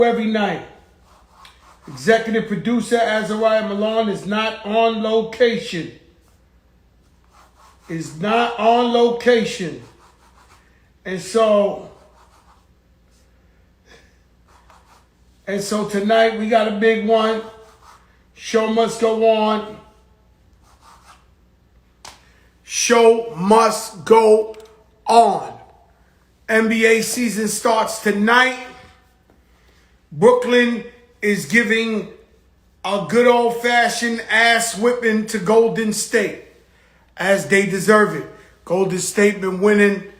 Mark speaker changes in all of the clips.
Speaker 1: every night. Executive producer Azariah Milan is not on location. Is not on location. And so tonight we got a big one. Show must go on. Show must go on. NBA season starts tonight. Brooklyn is giving a good old-fashioned ass whipping to Golden State, as they deserve it. Golden State been winning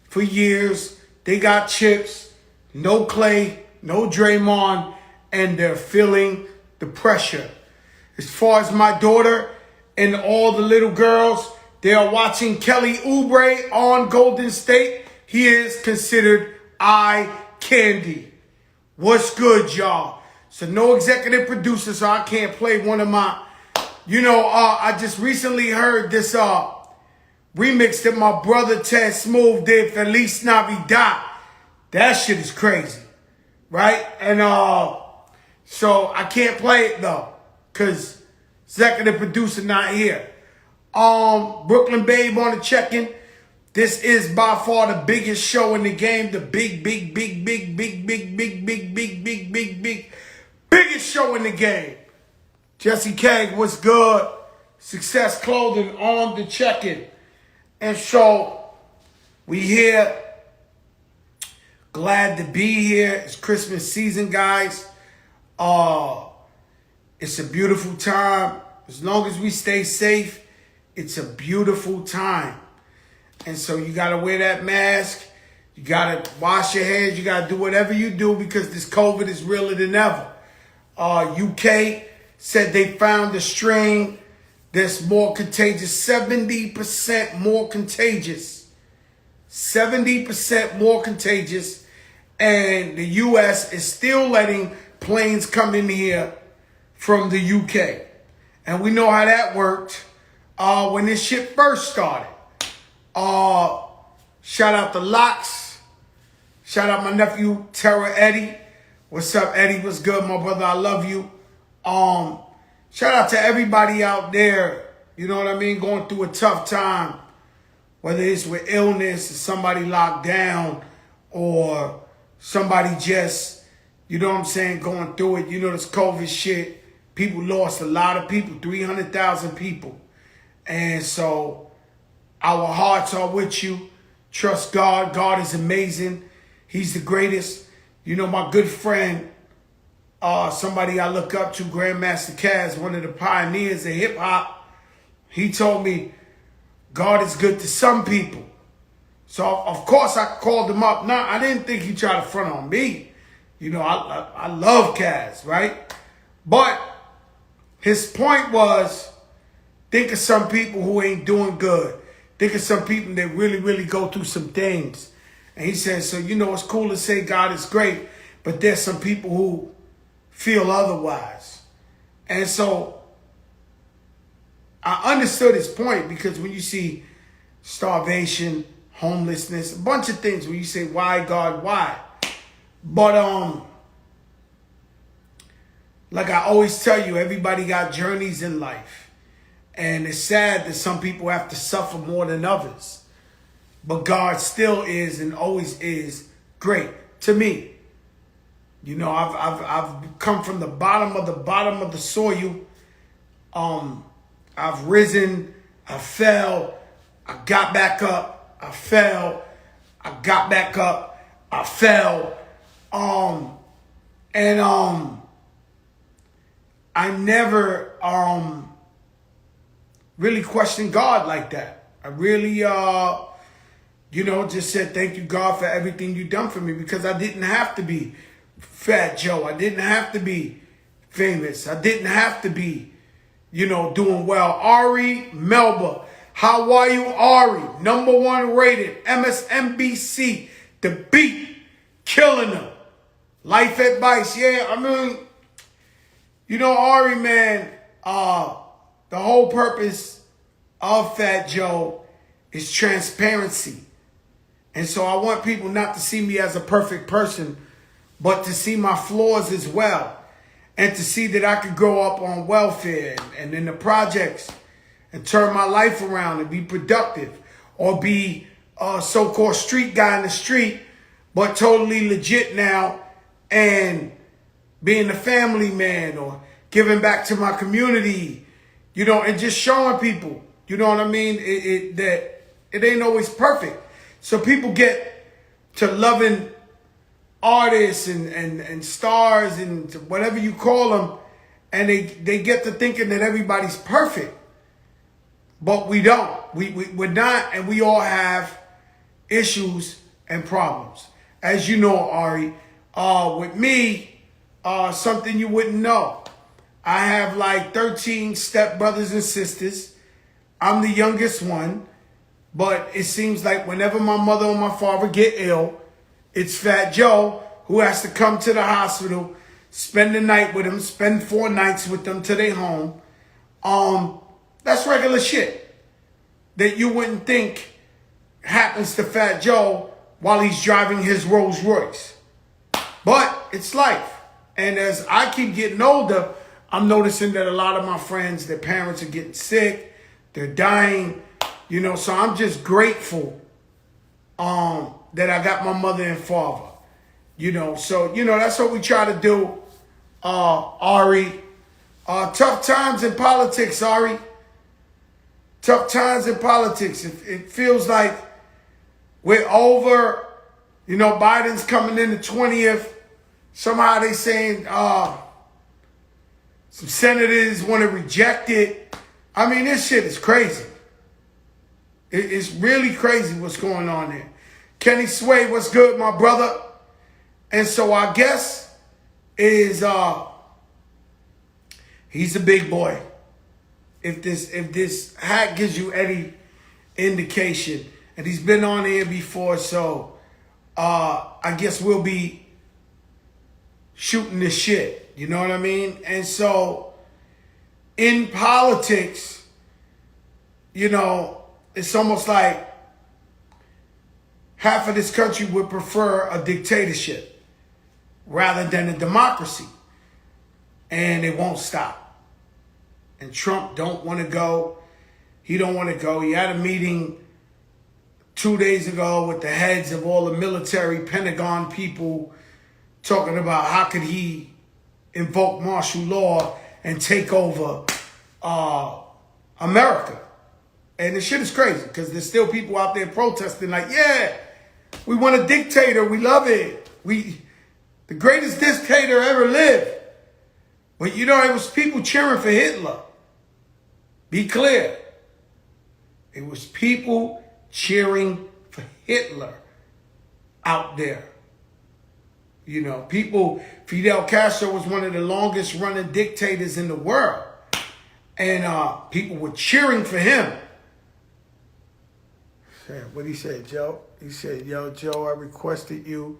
Speaker 1: for years. They got chips, no Clay, no Draymond, and they're feeling the pressure. As far as my daughter and all the little girls, they are watching Kelly Oubre on Golden State. He is considered eye candy. What's good, y'all? So no executive producer, so I can't play one of my, I just recently heard this remix that my brother Ted Smooth did, Feliz Navidad. That shit is crazy, right? And so I can't play it though, because executive producer not here. Brooklyn Babe on the check-in. This is by far the biggest show in the game. The biggest show in the game. Jesse Keg, what's good? Success Clothing on the check-in. And so we here. Glad to be here. It's Christmas season, guys. It's a beautiful time. As long as we stay safe, it's a beautiful time. And so you got to wear that mask. You got to wash your hands. You got to do whatever you do because this COVID is realer than ever. UK said they found a strain that's more contagious, 70% more contagious. 70% more contagious. And the US is still letting planes come in here from the UK. And we know how that worked when this shit first started. Shout out to Locks. Shout out my nephew, Terra Eddie. What's up, Eddie? What's good, my brother? I love you. Shout out to everybody out there, you know what I mean, going through a tough time. Whether it's with illness or somebody locked down or somebody just, you know what I'm saying, going through it. You know, this COVID shit. People lost a lot of people, 300,000 people. And so our hearts are with you. Trust God. God is amazing. He's the greatest. You know, my good friend, somebody I look up to, Grandmaster Caz, one of the pioneers of hip hop, he told me, God is good to some people. So, of course, I called him up. Now, I didn't think he tried to front on me. You know, I love Caz, right? But his point was, think of some people who ain't doing good. Think of some people that really, really go through some things. And he said, so, you know, it's cool to say God is great, but there's some people who feel otherwise. And so I understood his point because when you see starvation, homelessness, a bunch of things where you say, why, God, why? But like I always tell you, everybody got journeys in life. And it's sad that some people have to suffer more than others. But God still is and always is great to me. You know, I've come from the bottom of the soil. I've risen, I fell, I got back up, I fell, I got back up, I fell. I never really questioned God like that. I really just said thank you, God, for everything you've done for me, because I didn't have to be Fat Joe. I didn't have to be famous. I didn't have to be, doing well. Ari Melba. How are you, Ari? #1 rated. MSNBC. The Beat. Killing them. Life advice. Yeah, I mean, Ari, man, the whole purpose of Fat Joe is transparency. And so I want people not to see me as a perfect person, but to see my flaws as well. And to see that I could grow up on welfare and in the projects and turn my life around and be productive, or be a so-called street guy in the street, but totally legit now, and being a family man or giving back to my community, you know, and just showing people, you know what I mean, that it ain't always perfect. So people get to loving artists and stars and whatever you call them, and they get to thinking that everybody's perfect. But we don't. We're not, and we all have issues and problems. As you know, Ari, with me, something you wouldn't know. I have like 13 stepbrothers and sisters. I'm the youngest one, but it seems like whenever my mother or my father get ill, it's Fat Joe who has to come to the hospital, spend the night with them, spend 4 nights with them till they home. That's regular shit that you wouldn't think happens to Fat Joe while he's driving his Rolls Royce. But it's life. And as I keep getting older, I'm noticing that a lot of my friends, their parents are getting sick, they're dying, you know, so I'm just grateful that I got my mother and father, you know. So, you know, that's what we try to do, Ari. Tough times in politics, Ari. Tough times in politics. It feels like we're over. You know, Biden's coming in the 20th. Somehow they saying some senators want to reject it. I mean, this shit is crazy. It's really crazy what's going on there. Kenny Sway, what's good, my brother? And so our guest is he's a big boy. If this hat gives you any indication, and he's been on here before, so I guess we'll be shooting the shit. You know what I mean? And so in politics, you know, it's almost like half of this country would prefer a dictatorship rather than a democracy. And it won't stop. And Trump don't want to go. He don't want to go. He had a meeting 2 days ago with the heads of all the military Pentagon people talking about how could he invoke martial law and take over America. And the shit is crazy because there's still people out there protesting like, yeah, we want a dictator. We love it. The greatest dictator ever lived. But you know, it was people cheering for Hitler. Be clear. It was people cheering for Hitler out there. You know, Fidel Castro was one of the longest running dictators in the world. And people were cheering for him. What he said, Joe? He said, yo, Joe, I requested you.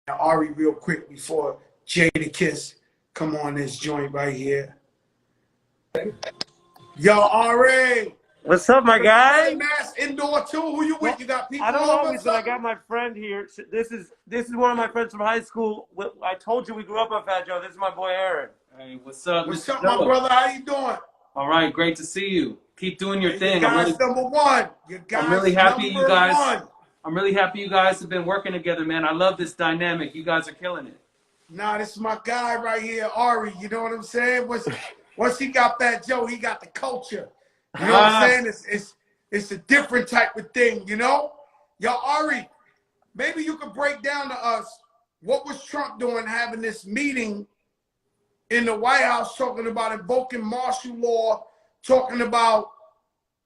Speaker 1: Now, Ari, real quick before Jadakiss come on this joint right here. Yo, Ari.
Speaker 2: What's up, my guy?
Speaker 1: Mass indoor too. Who you with? You got people
Speaker 2: I don't
Speaker 1: over
Speaker 2: always, but I got my friend here. This is one of my friends from high school. I told you we grew up on Fat Joe. This is my boy Aaron.
Speaker 3: Hey, what's up?
Speaker 1: What's up, my brother? How you doing?
Speaker 3: All right, great to see you. Keep doing your thing.
Speaker 1: You guys number one. You guys
Speaker 3: I'm really happy you guys.
Speaker 1: One.
Speaker 3: I'm really happy you guys have been working together, man. I love this dynamic. You guys are killing it.
Speaker 1: Nah, this is my guy right here, Ari. You know what I'm saying? Once he got Fat Joe, he got the culture. You know what I'm saying? It's a different type of thing, you know? Yo, Ari, maybe you could break down to us what was Trump doing having this meeting in the White House talking about invoking martial law, talking about,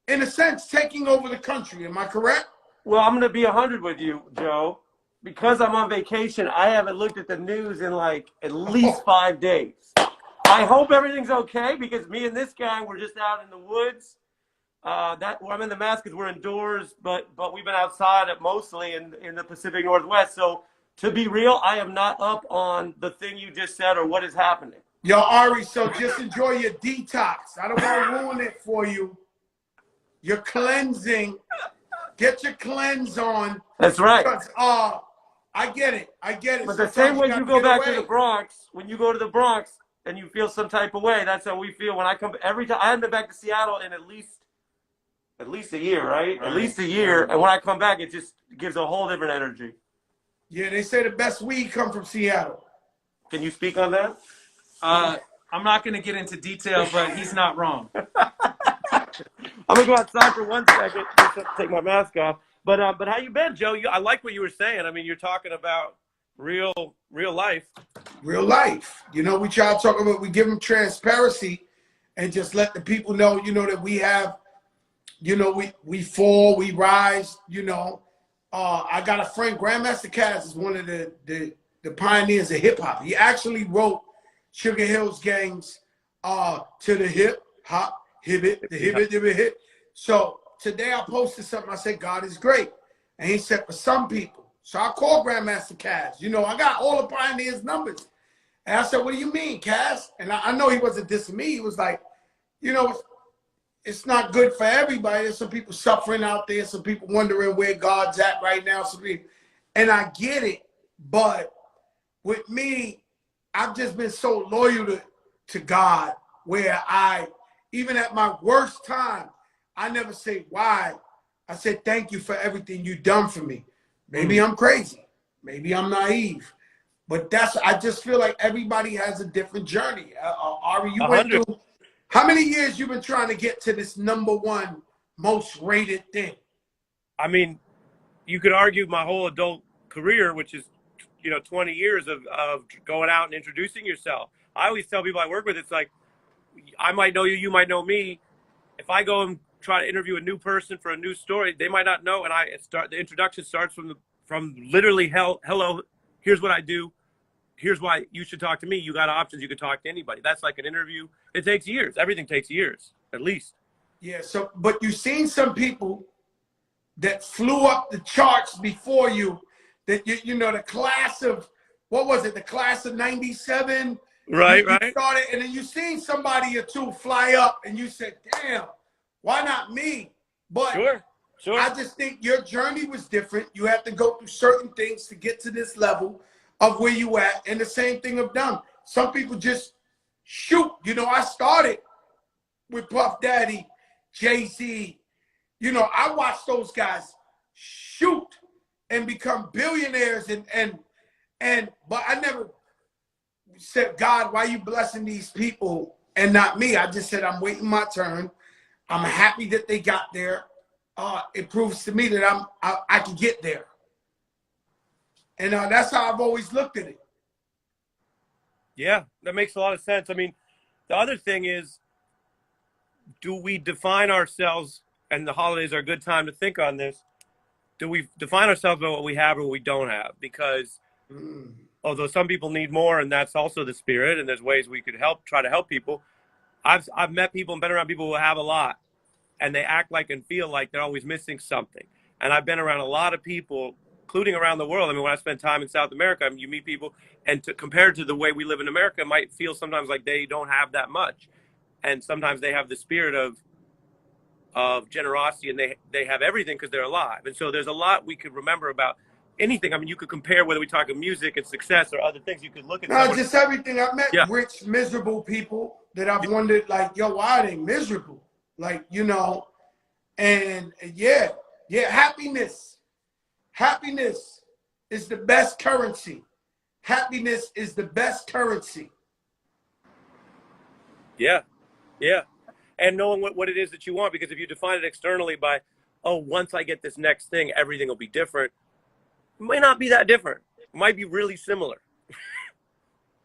Speaker 1: in a sense, taking over the country. Am I correct?
Speaker 2: Well, I'm going to be 100 with you, Joe. Because I'm on vacation, I haven't looked at the news in like at least 5 days. I hope everything's okay because me and this guy, we're just out in the woods. I'm in the mask because we're indoors, but we've been outside mostly in the Pacific Northwest. So to be real, I am not up on the thing you just said or what is happening.
Speaker 1: Yo, Ari, so just enjoy your detox. I don't want to ruin it for you. You're cleansing Get your cleanse on.
Speaker 2: That's right.
Speaker 1: Because, I get it. I get it.
Speaker 2: But the
Speaker 1: Sometimes
Speaker 2: same way
Speaker 1: gotta
Speaker 2: you go
Speaker 1: get
Speaker 2: back to
Speaker 1: away.
Speaker 2: the Bronx, when you go to the Bronx and you feel some type of way, that's how we feel when I come. Every time I haven't been back to Seattle in at least a year, right? At least a year. And when I come back, it just gives a whole different energy.
Speaker 1: Yeah, they say the best weed come from Seattle.
Speaker 2: Can you speak on that?
Speaker 3: I'm not going to get into detail, but he's not wrong.
Speaker 2: I'm gonna go outside for 1 second. Just have to take my mask off. But how you been, Joe? I like what you were saying. I mean, you're talking about real life.
Speaker 1: Real life. You know, we try to talk about, we give them transparency and just let the people know, you know, that we have, you know, we fall, we rise, you know. I got a friend, Grandmaster Caz is one of the pioneers of hip hop. He actually wrote Sugar Hill's Gang's To the Hip Hop, Hibbit, the Hibbit, Hibbit, Hit. So today I posted something, I said, God is great. And he said, for some people. So I called Grandmaster Caz. You know, I got all the pioneers' numbers. And I said, what do you mean, Caz? And I know he wasn't dissing me. He was like, you know, it's not good for everybody. There's some people suffering out there, some people wondering where God's at right now. And I get it. But with me, I've just been so loyal to God, where even at my worst time, I never say why. I said, thank you for everything you've done for me. Maybe I'm crazy. Maybe I'm naive. But I just feel like everybody has a different journey. Ari, you went through, how many years you been trying to get to this #1 most rated thing?
Speaker 2: I mean, you could argue my whole adult career, which is, 20 years of going out and introducing yourself. I always tell people I work with, it's like, I might know you, you might know me. If I go and try to interview a new person for a new story, they might not know. And the introduction starts from literally, hello, here's what I do. Here's why you should talk to me. You got options. You could talk to anybody. That's like an interview. It takes years. Everything takes years, at least.
Speaker 1: Yeah. So, but you've seen some people that flew up the charts before you, that you know, the class of, what was it? The class of 97.
Speaker 2: Right.
Speaker 1: You started, and then you seen somebody or two fly up and you said, damn, why not me? But
Speaker 2: sure.
Speaker 1: I just think your journey was different. You have to go through certain things to get to this level of where you at. And the same thing I've done. Some people just shoot. You know, I started with Puff Daddy, Jay-Z. You know, I watched those guys shoot and become billionaires but I never said, God, why are you blessing these people and not me? I just said, I'm waiting my turn. I'm happy that they got there. It proves to me that I can get there. And that's how I've always looked at it.
Speaker 2: Yeah, that makes a lot of sense. I mean, the other thing is, do we define ourselves, and the holidays are a good time to think on this, do we define ourselves by what we have or what we don't have? Because although some people need more, and that's also the spirit, and there's ways we could try to help people. I've met people and been around people who have a lot, and they act like and feel like they're always missing something. And I've been around a lot of people, including around the world. I mean, when I spend time in South America, you meet people, and compared to the way we live in America, it might feel sometimes like they don't have that much. And sometimes they have the spirit of generosity, and they have everything because they're alive. And so there's a lot we could remember about anything. I mean, you could compare whether we talk of music and success or other things. You could look at
Speaker 1: just everything. I've met rich, miserable people that I've wondered, like, yo, why are they miserable? Like, you know, and yeah, happiness is the best currency. Happiness is the best currency.
Speaker 2: Yeah. And knowing what it is that you want, because if you define it externally by, oh, once I get this next thing, everything will be different, it might not be that different. It might be really similar.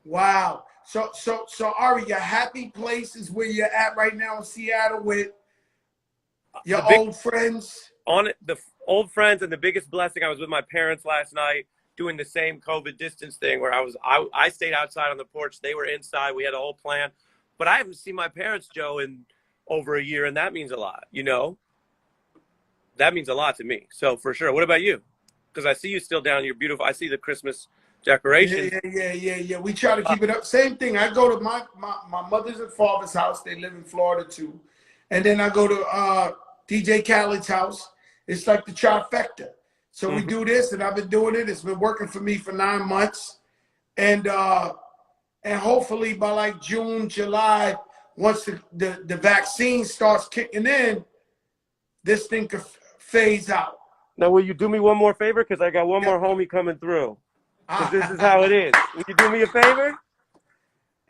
Speaker 1: Wow. So Ari, your happy place is where you're at right now in Seattle with your old friends?
Speaker 2: The old friends, and the biggest blessing, I was with my parents last night doing the same COVID distance thing where I stayed outside on the porch. They were inside. We had a whole plan. But I haven't seen my parents, Joe, in over a year, and that means a lot, you know? That means a lot to me. So for sure. What about you? Because I see you still down. You're beautiful. I see the Christmas decorations.
Speaker 1: Yeah. We try to keep it up. Same thing. I go to my mother's and father's house. They live in Florida too. And then I go to DJ Khaled's house. It's like the trifecta. So we do this, and I've been doing it. It's been working for me for 9 months. And hopefully by like June, July, once the vaccine starts kicking in, this thing could phase out.
Speaker 2: Now, will you do me one more favor? Because I got one more homie coming through. Because this is how it is. Will you do me a favor?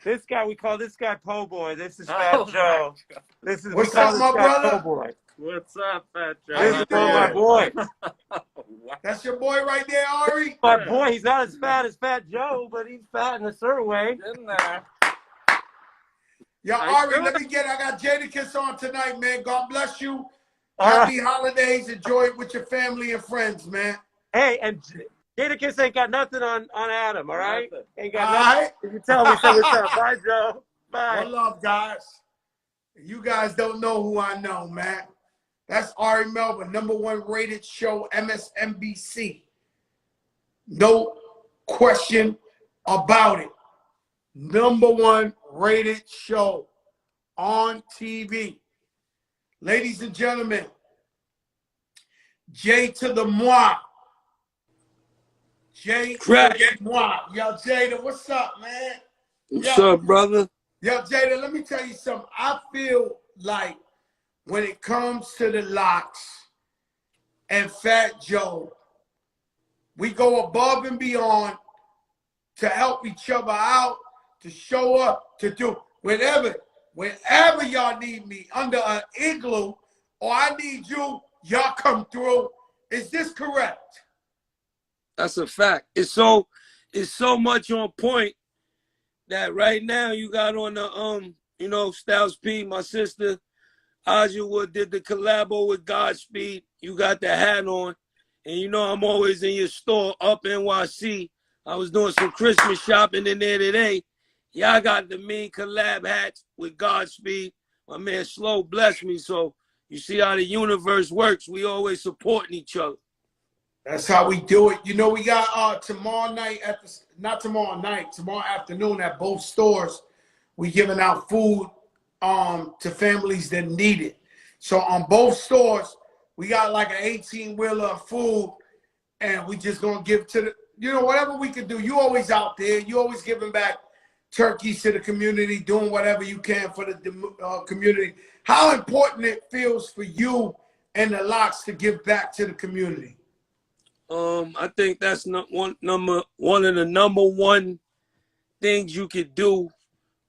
Speaker 2: This guy, we call this guy Po Boy. This is Fat Joe. This is
Speaker 1: What's up, my brother?
Speaker 2: Po Boy.
Speaker 3: What's up, Fat Joe?
Speaker 1: How
Speaker 2: This
Speaker 1: you
Speaker 2: is my boy.
Speaker 1: That's your boy right there, Ari?
Speaker 2: My boy, he's not as fat as Fat Joe, but he's fat in a certain way.
Speaker 1: Yo, Ari, I got Jadakiss on tonight, man. God bless you.
Speaker 2: All
Speaker 1: Happy holidays. Enjoy it with your family and friends, man.
Speaker 2: Hey, and Jadakiss ain't got nothing on Adam, all right? Ain't got
Speaker 1: All
Speaker 2: nothing.
Speaker 1: right.
Speaker 2: You tell me, say what's up. Bye, Joe. Bye.
Speaker 1: One love, guys. You guys don't know who I know, man. That's Ari Melvin, #1 rated show, MSNBC. No question about it. #1 rated show on TV. Ladies and gentlemen, Jay to the moi. Jay to the moi. Yo, Jada, what's up, man?
Speaker 4: What's up, brother?
Speaker 1: Yo, Jada, let me tell you something. I feel like when it comes to the locks and Fat Joe, we go above and beyond to help each other out, to show up, to do whenever y'all need me under an igloo or I need you, y'all come through. Is this correct?
Speaker 4: That's a fact. It's so much on point that right now you got on the Styles P, my sister, Aja did the collabo with Godspeed. You got the hat on. And I'm always in your store up NYC. I was doing some Christmas shopping in there today. Y'all got the mean collab hats with Godspeed. My man Slow blessed me. So you see how the universe works. We always supporting each other.
Speaker 1: That's how we do it. We got tomorrow afternoon at both stores, we giving out food to families that need it. So on both stores, we got like an 18-wheeler of food, and we just gonna give to the, whatever we can do. You always out there. You always giving back turkeys to the community, doing whatever you can for the community. How important it feels for you and the locks to give back to the community?
Speaker 4: I think that's one of the #1 things you could do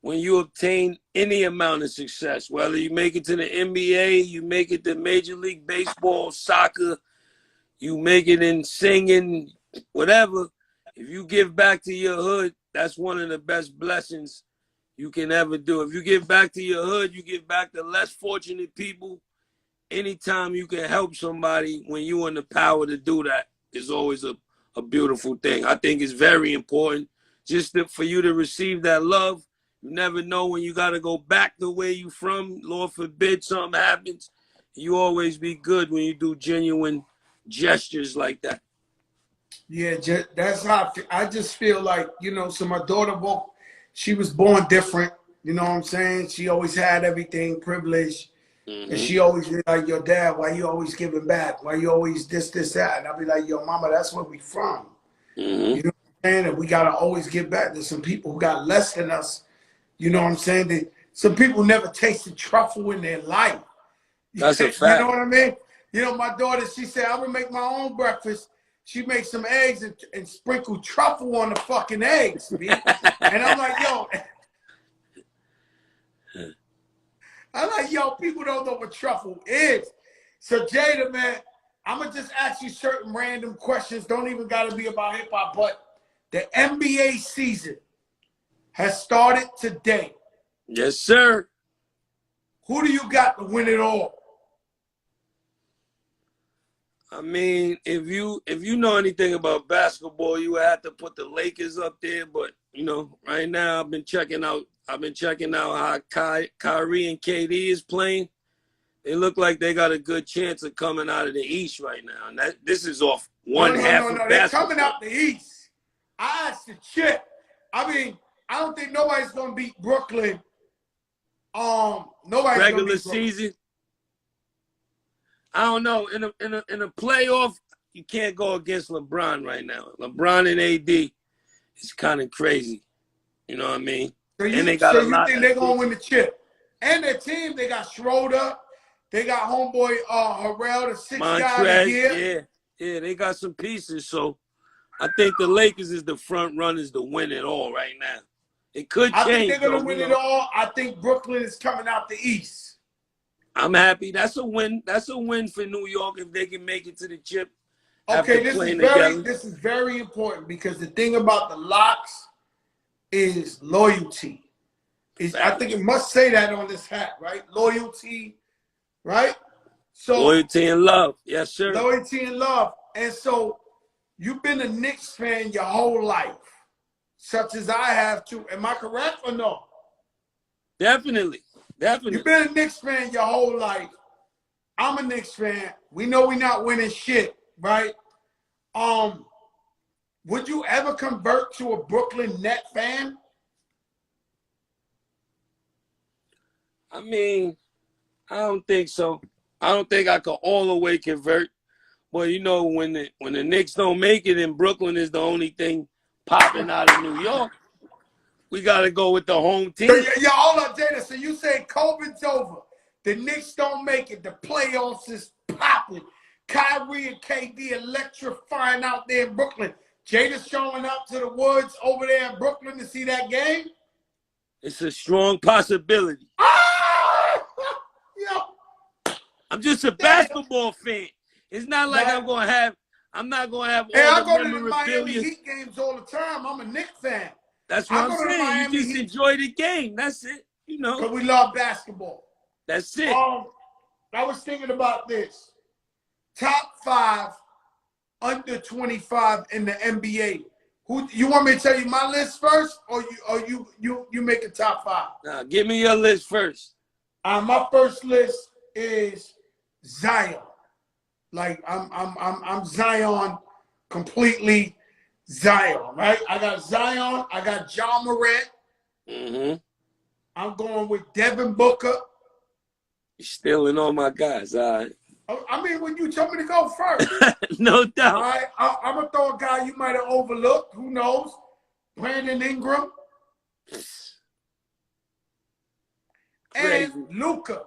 Speaker 4: when you obtain any amount of success, whether you make it to the NBA, you make it to Major League Baseball, soccer, you make it in singing, whatever. If you give back to your hood, that's one of the best blessings you can ever do. If you give back to your hood, you give back to less fortunate people. Anytime you can help somebody when you're in the power to do that is always a beautiful thing. I think it's very important just for you to receive that love. You never know when you got to go back to where you from. Lord forbid something happens. You always be good when you do genuine gestures like that.
Speaker 1: Yeah, that's how I just feel like, so my daughter, she was born different. You know what I'm saying? She always had everything, privileged. Mm-hmm. And she always be like, yo, Dad, why you always giving back? Why you always this, that? And I'll be like, yo, Mama, that's where we from. Mm-hmm. You know what I'm saying? And we got to always give back to some people who got less than us. You know what I'm saying? Some people never tasted truffle in their life.
Speaker 4: That's a fact.
Speaker 1: You know what I mean? My daughter, she said, I'm going to make my own breakfast. She makes some eggs and sprinkle truffle on the fucking eggs. And I'm like, yo, people don't know what truffle is. So, Jada, man, I'm going to just ask you certain random questions. Don't even got to be about hip-hop, but the NBA season has started today.
Speaker 4: Yes, sir.
Speaker 1: Who do you got to win it all?
Speaker 4: I mean, if you know anything about basketball, you would have to put the Lakers up there. But right now I've been checking out how Kyrie and KD is playing. They look like they got a good chance of coming out of the East right now. And this is off one half of basketball.
Speaker 1: They're coming out the East. I asked the chick. I mean, I don't think nobody's gonna beat Brooklyn. Nobody's
Speaker 4: regular
Speaker 1: gonna beat
Speaker 4: season. I don't know. In a playoff, you can't go against LeBron right now. LeBron and AD is kind of crazy. You know what I mean?
Speaker 1: So
Speaker 4: And they
Speaker 1: you,
Speaker 4: got
Speaker 1: so
Speaker 4: a
Speaker 1: you
Speaker 4: lot
Speaker 1: think
Speaker 4: of
Speaker 1: they're going to win the chip? And their team, they got Schroeder. They got homeboy Harrell, the sixth guy of the year.
Speaker 4: Yeah, they got some pieces. So I think the Lakers is the front runners to win it all right now. It could
Speaker 1: I think
Speaker 4: change,
Speaker 1: they're going
Speaker 4: though.
Speaker 1: to win
Speaker 4: You
Speaker 1: it
Speaker 4: know.
Speaker 1: all. I think Brooklyn is coming out the East.
Speaker 4: I'm happy. That's a win. That's a win for New York if they can make it to the chip.
Speaker 1: Okay,
Speaker 4: After playing together.
Speaker 1: this is very important because the thing about the locks is loyalty. I think it must say that on this hat, right? Loyalty, right? So
Speaker 4: Loyalty and love. Yes, sir.
Speaker 1: loyalty and love. And so you've been a Knicks fan your whole life, such as I have too. Am I correct or no?
Speaker 4: Definitely.
Speaker 1: You've been a Knicks fan your whole life. I'm a Knicks fan. We know we're not winning shit, right? Would you ever convert to a Brooklyn Net fan?
Speaker 4: I mean, I don't think so. I don't think I could all the way convert. But you know, when the Knicks don't make it and Brooklyn is the only thing popping out of New York, we gotta go with the home team.
Speaker 1: Yeah, hold up, Jada. So you say COVID's over. The Knicks don't make it. The playoffs is popping. Kyrie and KD electrifying out there in Brooklyn. Jada's showing up to the woods over there in Brooklyn to see that game.
Speaker 4: It's a strong possibility.
Speaker 1: Ah! Yo.
Speaker 4: I'm just a basketball fan. It's not like I'm not gonna have all
Speaker 1: I
Speaker 4: the
Speaker 1: go to the Miami
Speaker 4: memorabilia.
Speaker 1: Heat games all the time. I'm a Knicks fan.
Speaker 4: That's what I'm saying.
Speaker 1: Miami
Speaker 4: You just
Speaker 1: Heat.
Speaker 4: enjoy the game. That's it. You know.
Speaker 1: Because we love basketball.
Speaker 4: That's it.
Speaker 1: I was thinking about this. Top 5 under 25 in the NBA. Who you want me to tell you my list first, or you make a top 5?
Speaker 4: Now, give me your list first.
Speaker 1: My first list is Zion. Like I'm Zion, completely Zion, right? I got Zion. I got John Morant.
Speaker 4: Mm-hmm.
Speaker 1: I'm going with Devin Booker.
Speaker 4: You're stealing all my guys, all right?
Speaker 1: I mean, when you told me to go first.
Speaker 4: No doubt.
Speaker 1: All right, I'm going to throw a guy you might have overlooked. Who knows? Brandon Ingram.
Speaker 4: Crazy.
Speaker 1: And Luka.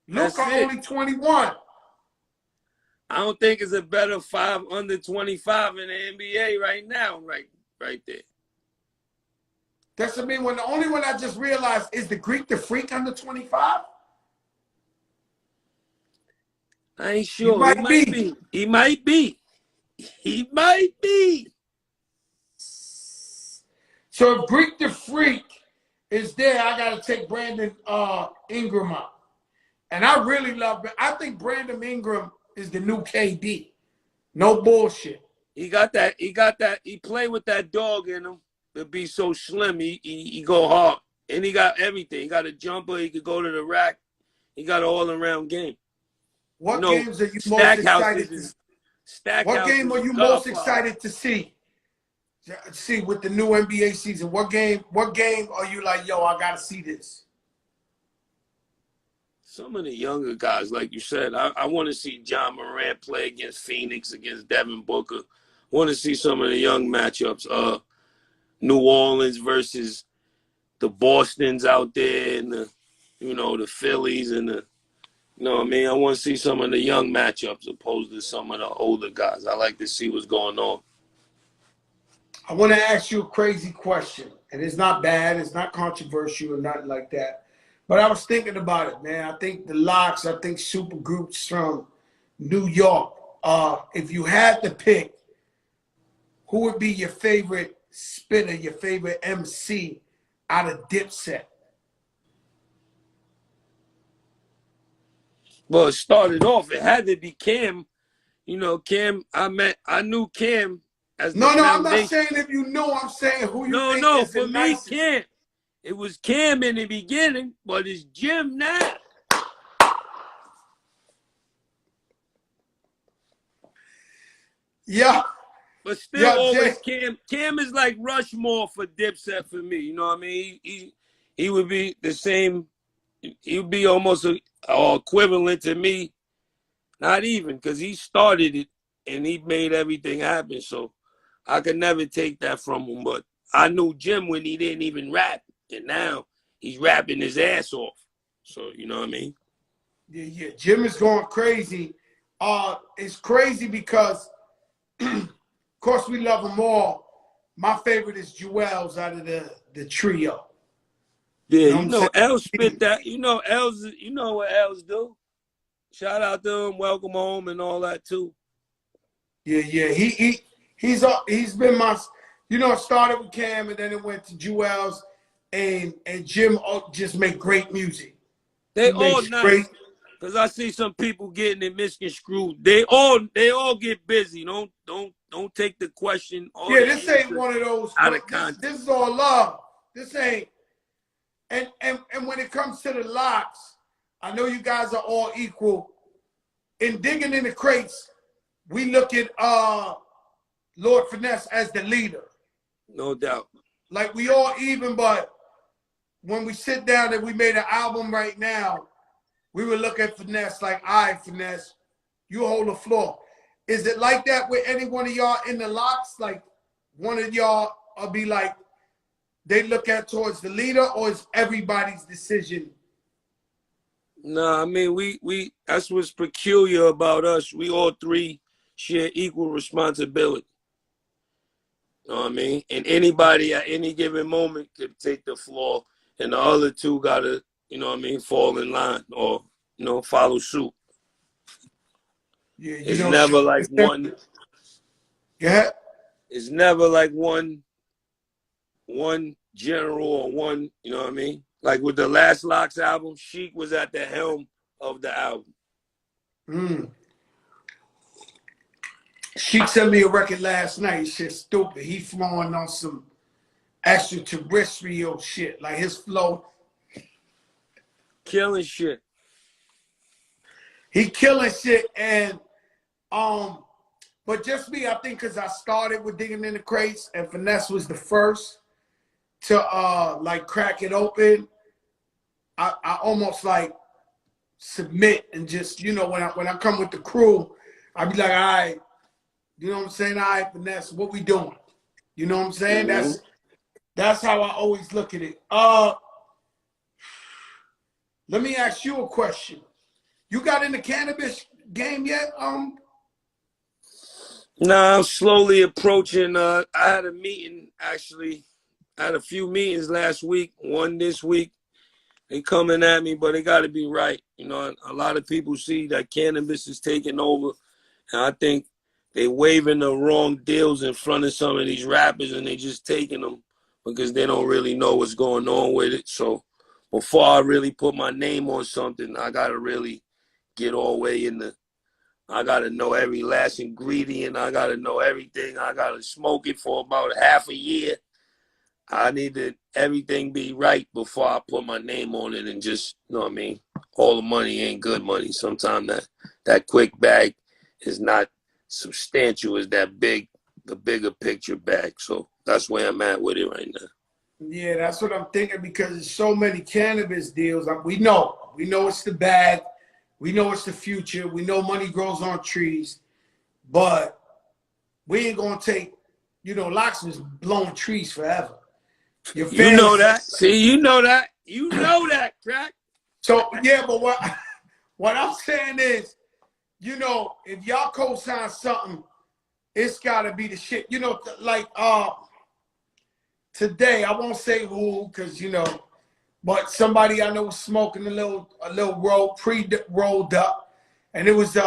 Speaker 4: That's
Speaker 1: Luka
Speaker 4: it.
Speaker 1: only 21.
Speaker 4: I don't think it's a better 5 under 25 in the NBA right now, right there.
Speaker 1: That's what I mean. When the only one I just realized is the Greek the Freak under 25.
Speaker 4: I ain't sure.
Speaker 1: He might be.
Speaker 4: He might be. He might be.
Speaker 1: So if Greek the Freak is there, I got to take Brandon Ingram out. And I really love it. I think Brandon Ingram is the new KD. No bullshit.
Speaker 4: He got that. He played with that dog in him to be so slim. He go hard. And he got everything. He got a jumper. He could go to the rack. He got an all-around game.
Speaker 1: What games are you most excited to see? What game are you most excited to see? See with the new NBA season. What game are you like, yo, I gotta see this?
Speaker 4: Some of the younger guys, like you said, I want to see John Morant play against Phoenix, against Devin Booker. I want to see some of the young matchups. New Orleans versus the Bostons out there, and the Phillies and the. You know what I mean? I want to see some of the young matchups opposed to some of the older guys. I like to see what's going on.
Speaker 1: I want to ask you a crazy question, and it's not bad. It's not controversial or nothing like that. But I was thinking about it, man. I think the locks, I think super groups from New York. If you had to pick, who would be your favorite spitter, your favorite MC out of Dipset?
Speaker 4: Well, it started off, it had to be Cam. Cam, I knew Cam as the
Speaker 1: No, I'm
Speaker 4: foundation.
Speaker 1: not saying if you know. I'm saying who you think
Speaker 4: No,
Speaker 1: is
Speaker 4: for
Speaker 1: the
Speaker 4: me,
Speaker 1: nicest.
Speaker 4: Cam. It was Cam in the beginning, but it's Jim now.
Speaker 1: Yeah.
Speaker 4: But still,
Speaker 1: Yeah,
Speaker 4: always
Speaker 1: Jay.
Speaker 4: Cam. Cam is like Rushmore for Dipset for me. You know what I mean? He would be the same. He would be almost equivalent to me Not even, because he started it and he made everything happen. So I could never take that from him. But I knew Jim when he didn't even rap. And now he's rapping his ass off. So, you know what I mean?
Speaker 1: Yeah. Jim is going crazy. It's crazy because, of course, we love them all. My favorite is Jewels out of the trio.
Speaker 4: Yeah,
Speaker 1: what
Speaker 4: you
Speaker 1: I'm
Speaker 4: know,
Speaker 1: saying?
Speaker 4: Els spit that. You know, you know what Els do. Shout out to him, welcome home, and all that too.
Speaker 1: Yeah. He's been my, it started with Cam and then it went to Jewels, and Jim just make great music.
Speaker 4: They
Speaker 1: He
Speaker 4: all
Speaker 1: makes great.
Speaker 4: nice. Cause I see some people getting it misconstrued. They all get busy. Don't take the question. All
Speaker 1: Yeah,
Speaker 4: the
Speaker 1: this ain't
Speaker 4: answers
Speaker 1: one of those.
Speaker 4: out of context.
Speaker 1: This is all love. This ain't. And when it comes to the locks, I know you guys are all equal. In digging in the crates, we look at Lord Finesse as the leader.
Speaker 4: No doubt.
Speaker 1: Like we all even, but when we sit down and we made an album right now, we would look at Finesse like, all right, Finesse, you hold the floor. Is it like that with any one of y'all in the locks? Like one of y'all will be like, they look at towards the leader, or is everybody's decision?
Speaker 4: Nah, I mean we that's what's peculiar about us. We all three share equal responsibility. You know what I mean? And anybody at any given moment could take the floor, and the other two gotta, you know what I mean, fall in line or, follow suit.
Speaker 1: Yeah,
Speaker 4: It's never like one.
Speaker 1: Yeah.
Speaker 4: It's never like one general or one, you know what I mean? Like with the last Locks album, Sheik was at the helm of the album.
Speaker 1: Sheik sent me a record last night. Shit stupid. He flowing on some extraterrestrial shit. Like his flow.
Speaker 4: Killing shit.
Speaker 1: He killing shit. And but just me, I think because I started with digging in the crates and Finesse was the first to like crack it open. I almost like submit and just, when I come with the crew, I be like, all right, you know what I'm saying? All right, Finesse, what we doing? You know what I'm saying?
Speaker 4: Mm-hmm.
Speaker 1: That's how I always look at it. Let me ask you a question. You got in the cannabis game yet?
Speaker 4: Nah, I'm slowly approaching. I had a meeting, actually. I had a few meetings last week, one this week. They coming at me, but it got to be right. A lot of people see that cannabis is taking over, and I think they waving the wrong deals in front of some of these rappers, and they just taking them because they don't really know what's going on with it. So before I really put my name on something, I got to really get all the way in I got to know every last ingredient. I got to know everything. I got to smoke it for about half a year. I need to everything be right before I put my name on it, and just, you know what I mean? All the money ain't good money. Sometimes that quick bag is not substantial as the bigger picture bag. So that's where I'm at with it right now.
Speaker 1: Yeah, that's what I'm thinking, because there's so many cannabis deals. We know it's the bag. We know it's the future. We know money grows on trees, but we ain't gonna take, Locks was blowing trees forever.
Speaker 4: You know that. See, you know that, crack.
Speaker 1: So yeah, but what I'm saying is, if y'all co-sign something, it's gotta be the shit. Like today, I won't say who, because but somebody I know was smoking a little pre-rolled up, and it was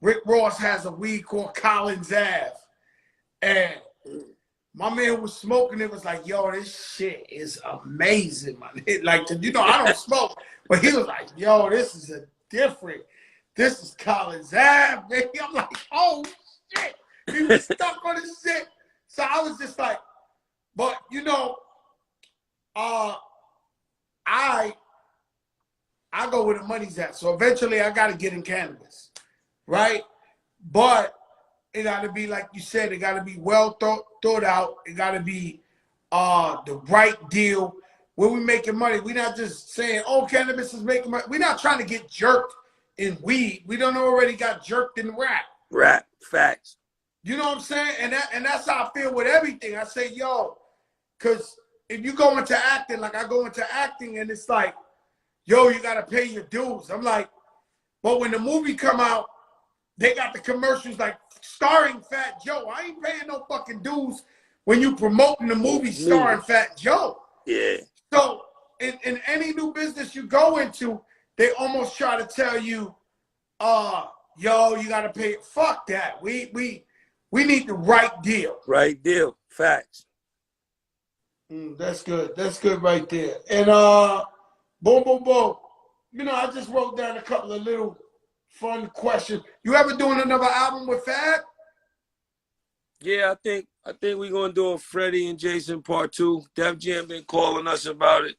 Speaker 1: Rick Ross has a weed called Collins Ave, and my man was smoking. It was like, yo, this shit is amazing, man. Like, I don't smoke, but he was like, yo, this is this is Collins Ave, baby. I'm like, oh shit. He was stuck on this shit. So I was just like, but I go where the money's at. So eventually I gotta get in cannabis, right? But it gotta be, like you said, it gotta be well thought out. It gotta be the right deal. When we making money, we're not just saying, oh, cannabis is making money. We're not trying to get jerked in weed. We done already got jerked in rap.
Speaker 4: Rap. Facts.
Speaker 1: You know what I'm saying? And that's how I feel with everything. I say, yo, because if you go into acting, like I go into acting, and it's like, yo, you gotta pay your dues. I'm like, but when the movie come out, they got the commercials like starring Fat Joe. I ain't paying no fucking dues when you promoting the movie starring Fat Joe.
Speaker 4: Yeah.
Speaker 1: So in any new business you go into, they almost try to tell you, yo, you gotta pay it. Fuck that. We need the right deal.
Speaker 4: Right deal. Facts.
Speaker 1: That's good. That's good right there. And boom, boom, boom. You know, I just wrote down a couple of little fun questions. You ever doing another album with Fab?
Speaker 4: Yeah, I think we're gonna do a Freddie and Jason part 2. Def Jam been calling us about it.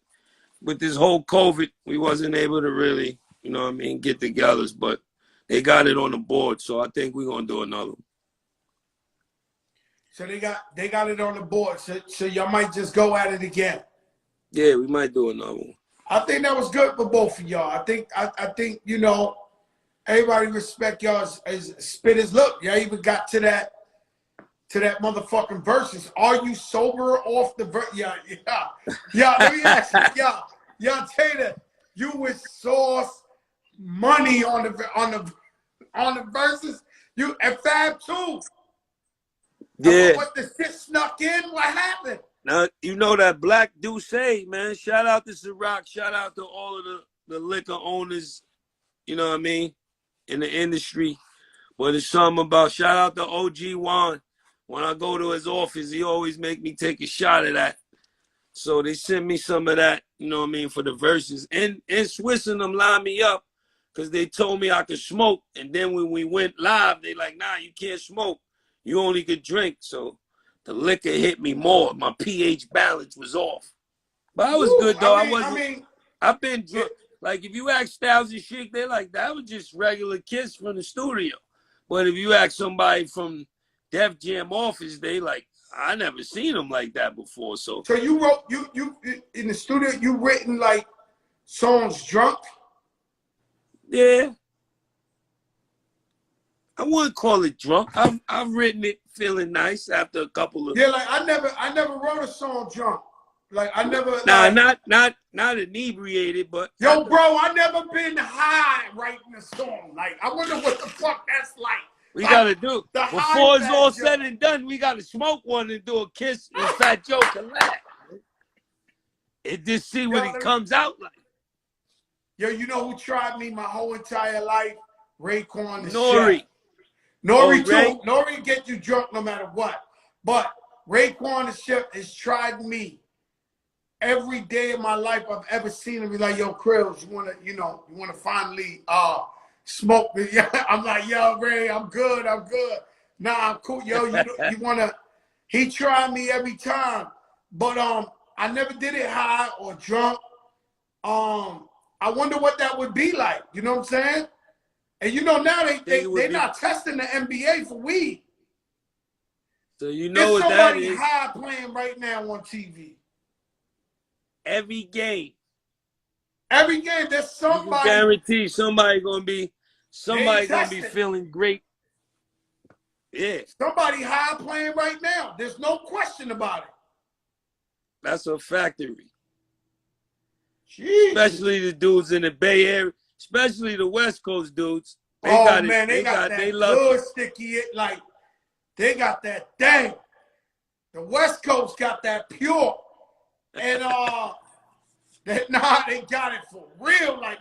Speaker 4: With this whole COVID, we wasn't able to really, you know what I mean, get together, but they got it on the board, so I think we're gonna do another one.
Speaker 1: So they got it on the board. So y'all might just go at it again.
Speaker 4: Yeah, we might do another one.
Speaker 1: I think that was good for both of y'all. I think you know, everybody respect y'all as spitters. Look, y'all even got to that motherfucking verses. Are you sober off the verse? Yeah. Let me ask you, y'all Tater, you with Sauce money on the verses. You and Fab too.
Speaker 4: Yeah.
Speaker 1: What the shit snuck in? What happened?
Speaker 4: Now, you know that Black Douce, man. Shout out to Ciroc. Shout out to all of the liquor owners, you know what I mean, in the industry. But it's something about, shout out to OG Juan. When I go to his office, he always make me take a shot of that. So they sent me some of that, you know what I mean, for the verses. And Swiss and them lined me up because they told me I could smoke. And then when we went live, they like, nah, you can't smoke. You only could drink. So the liquor hit me more. My pH balance was off. But I was good, though. I've been drunk. Like, if you ask Styles and Chic, they're like, that was just regular Kiss from the studio. But if you ask somebody from Def Jam office, they like, I never seen them like that before. So
Speaker 1: you wrote, you in the studio, you written like songs drunk?
Speaker 4: Yeah. I wouldn't call it drunk. I've written it feeling nice after a couple of.
Speaker 1: Yeah, like I never wrote a song drunk. Like I never.
Speaker 4: Nah,
Speaker 1: like,
Speaker 4: not inebriated, but.
Speaker 1: Yo, bro, I never been high writing a song. Like I wonder what the fuck that's like.
Speaker 4: We
Speaker 1: like,
Speaker 4: gotta do before it's all
Speaker 1: Joe.
Speaker 4: said and done. We gotta smoke one and do a Kiss and Fat Joe collab. And just see what it comes out like.
Speaker 1: Yo, you know who tried me my whole entire life? Raekwon the
Speaker 4: Nori.
Speaker 1: Chef. Nori too.
Speaker 4: Ray?
Speaker 1: Nori get you drunk no matter what. But Raekwon the Chef has tried me every day of my life I've ever seen him. Be like, yo, Krills, you wanna finally smoke me? I'm like, yo, Ray, I'm good. Nah, I'm cool. Yo, you wanna? He tried me every time, but I never did it high or drunk. I wonder what that would be like. You know what I'm saying? And you know now they're not testing the NBA for weed.
Speaker 4: So you know what that is.
Speaker 1: There's somebody high playing right now on TV.
Speaker 4: Every game.
Speaker 1: There's somebody.
Speaker 4: You can guarantee somebody gonna be feeling great. Yeah.
Speaker 1: Somebody high playing right now. There's no question about it.
Speaker 4: That's a factory.
Speaker 1: Jeez.
Speaker 4: Especially the dudes in the Bay Area, especially the West Coast dudes.
Speaker 1: They got that good sticky, like they got that thing. The West Coast got that pure. And they got it for real. Like